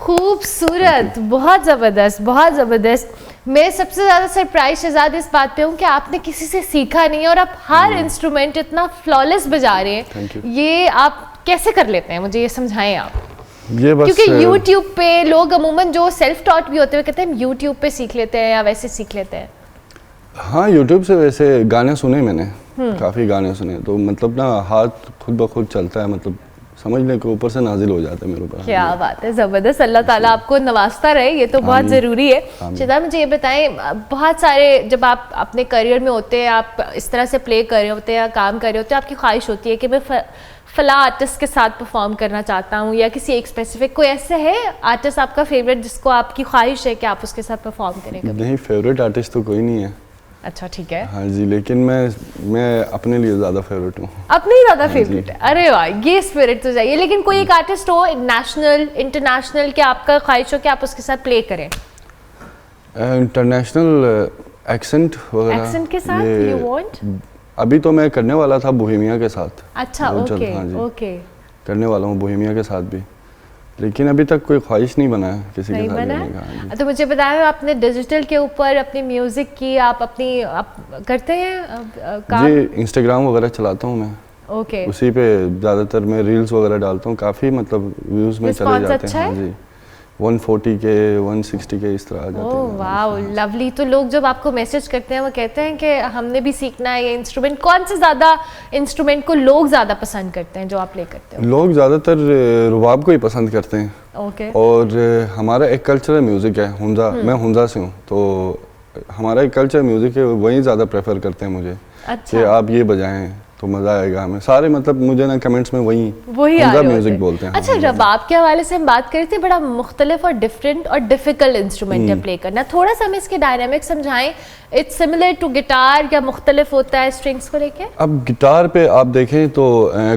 खूबसूरत, बहुत ज़बरदस्त, बहुत ज़बरदस्त। मैं सबसे ज़्यादा सरप्राइज शहजाद इस बात पे हूँ कि आपने किसी से सीखा नहीं और आप हर इंस्ट्रूमेंट इतना फ्लॉलेस बजा रहे हैं। ये आप कैसे कर लेते हैं, मुझे ये समझाएं आप। ये बस क्योंकि YouTube पे लोग अमूमन जो सेल्फ टॉट भी होते हैं कहते हैं YouTube पे सीख लेते हैं या वैसे सीख लेते हैं। हाँ, YouTube से वैसे गाने सुने मैंने, काफ़ी गाने सुने, तो मतलब ना हाथ खुद ब खुद चलता है, मतलब समझ लें कि ऊपर से नाजिल हो जाता है मेरे ऊपर। क्या बात है, ज़बरदस्त। अल्लाह ताला आपको नवाजता रहे, ये तो बहुत ज़रूरी है। शहजाद मुझे ये बताएं, बहुत सारे जब आप अपने करियर में होते हैं, आप इस तरह से प्ले कर रहे होते हैं या काम कर रहे होते हैं, आपकी ख्वाहिश होती है कि मैं फला आर्टिस्ट के साथ परफॉर्म करना चाहता हूँ या किसी एक स्पेसिफिक कोई ऐसे है आर्टिस्ट आपका फेवरेट जिसको आपकी ख्वाहिश है कि आप उसके साथ परफॉर्म करें? नहीं, फेवरेट आर्टिस्ट तो कोई नहीं है। अच्छा ठीक है। हाँ जी, लेकिन मैं अपने लिए ज़्यादा फेवरेट हूँ। अपने ही ज़्यादा फेवरेट है, अरे वाह, ये स्पिरिट तो चाहिए। लेकिन कोई एक आर्टिस्ट हो नेशनल इंटरनेशनल कि आपका ख्वाहिश हो कि आप उसके साथ प्ले करें? इंटरनेशनल एक्सेंट वगैरह। एक्सेंट के साथ यू वांट? अभी तो मैं करने वाला था बोहेमिया के साथ। अच्छा ओके ओके, करने वाला हूँ बोहेमिया के साथ भी, लेकिन अभी तक कोई ख्वाहिश नहीं बना है किसी के साथ करने का। तो मुझे बताया, आपने डिजिटल के ऊपर अपनी म्यूजिक की आप करते हैं काम? जी, इंस्टाग्राम वगैरह चलाता हूँ मैं। ओके, उसी पे ज़्यादातर मैं रील्स वगैरह डालता हूँ, काफ़ी मतलब व्यूज़ में चले जाते हैं। हाँ जी, 140 के 160 के इस तरह आ जाते हैं। Oh wow, lovely. तो लोग जब आपको मैसेज करते हैं वो कहते हैं कि हमने भी सीखना है ये इंस्ट्रूमेंट, कौन से ज़्यादा इंस्ट्रूमेंट को लोग ज़्यादा पसंद करते हैं जो आप प्ले करते हो? लोग ज़्यादातर रुबाब को ही पसंद करते हैं। ओके। और हमारा एक कल्चरल म्यूज़िक है हुंजा, मैं हुंजा से हूँ, तो हमारा एक कल्चर म्यूज़िक है, वही ज़्यादा प्रेफर करते हैं मुझे। अच्छा। कि आप ये बजाएं तो मज़ा आएगा हमें। सारे मतलब मुझे ना कमेंट्स में वही म्यूजिक बोलते हैं। अच्छा, रबाब के हवाले से हम बात कर रहे थे, बड़ा मुख्तलिफ और डिफरेंट और डिफिकल्ट इंस्ट्रूमेंट है प्ले करना। थोड़ा सा हमें इसके डायनामिक समझाएं। इट्स सिमिलर टू गिटार या मुख्तलिफ होता है स्ट्रिंग्स को लेके? अब गिटार पे आप देखें तो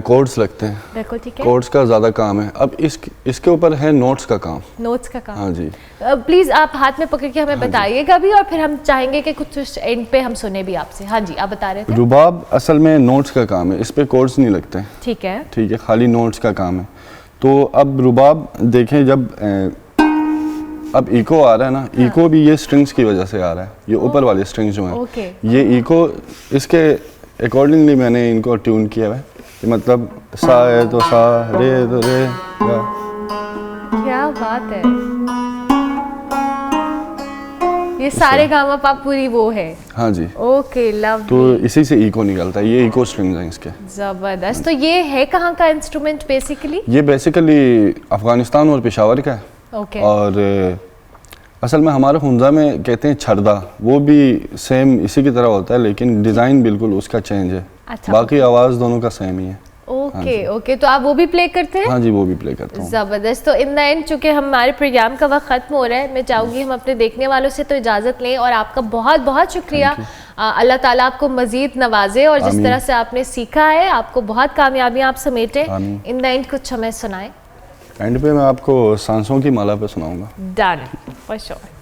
कोड्स लगते हैं, बिल्कुल ठीक है, कोड्स का ज़्यादा काम है। अब इसके ऊपर है नोट्स का काम। नोट्स का काम, हाँ जी। प्लीज़ आप हाथ में पकड़ के हमें बताइएगा भी, और फिर हम चाहेंगे कि कुछ एंड पे हम सुने भी आपसे। हाँ जी, आप बता रहे थे। रुबाब असल में नोट्स का काम है, इस पे कोड्स नहीं लगते। ठीक है, ठीक है, खाली नोट्स का काम है। तो अब रुबाब देखें, जब अब इको आ रहा है ना, हाँ। इको भी ये स्ट्रिंग्स की वजह से आ रहा है, ये ऊपर वाले स्ट्रिंग्स जो हैं, ये इको इसके अकॉर्डिंगली मैंने इनको ट्यून किया है कि मतलब सा है तो सा, रे तो रे। क्या बात है, ये सारे गामा पा पूरी वो है। हाँ जी, ओके, लव। तो इसी से इको निकलता है, ये इको स्ट्रिंग्स हैं इसके। जबरदस्त। तो ये है कहाँ का इंस्ट्रूमेंट बेसिकली? ये बेसिकली अफगानिस्तान और पेशावर का है। ओके। और असल में हमारे हुंजा में कहते हैं छरदा, वो भी सेम इसी की तरह होता है, लेकिन डिज़ाइन बिल्कुल उसका चेंज है। अच्छा, बाकी आवाज़ दोनों का सेम ही है। ओके ओके, तो आप वो भी प्ले करते हैं? हाँ जी, वो भी प्ले करता हूँ। ज़बरदस्त। तो इन द एंड चूँकि हमारे प्रोग्राम का वक्त ख़त्म हो रहा है, मैं चाहूँगी हम अपने देखने वालों से तो इजाज़त लें, और आपका बहुत बहुत शुक्रिया। अल्लाह ताला आपको मज़ीद नवाजे, और जिस तरह से आपने सीखा है, आपको बहुत कामयाबियाँ आप समेटें। इन द एंड कुछ हमें सुनाएं। एंड पे मैं आपको सांसों की माला पे सुनाऊंगा। Done, for sure.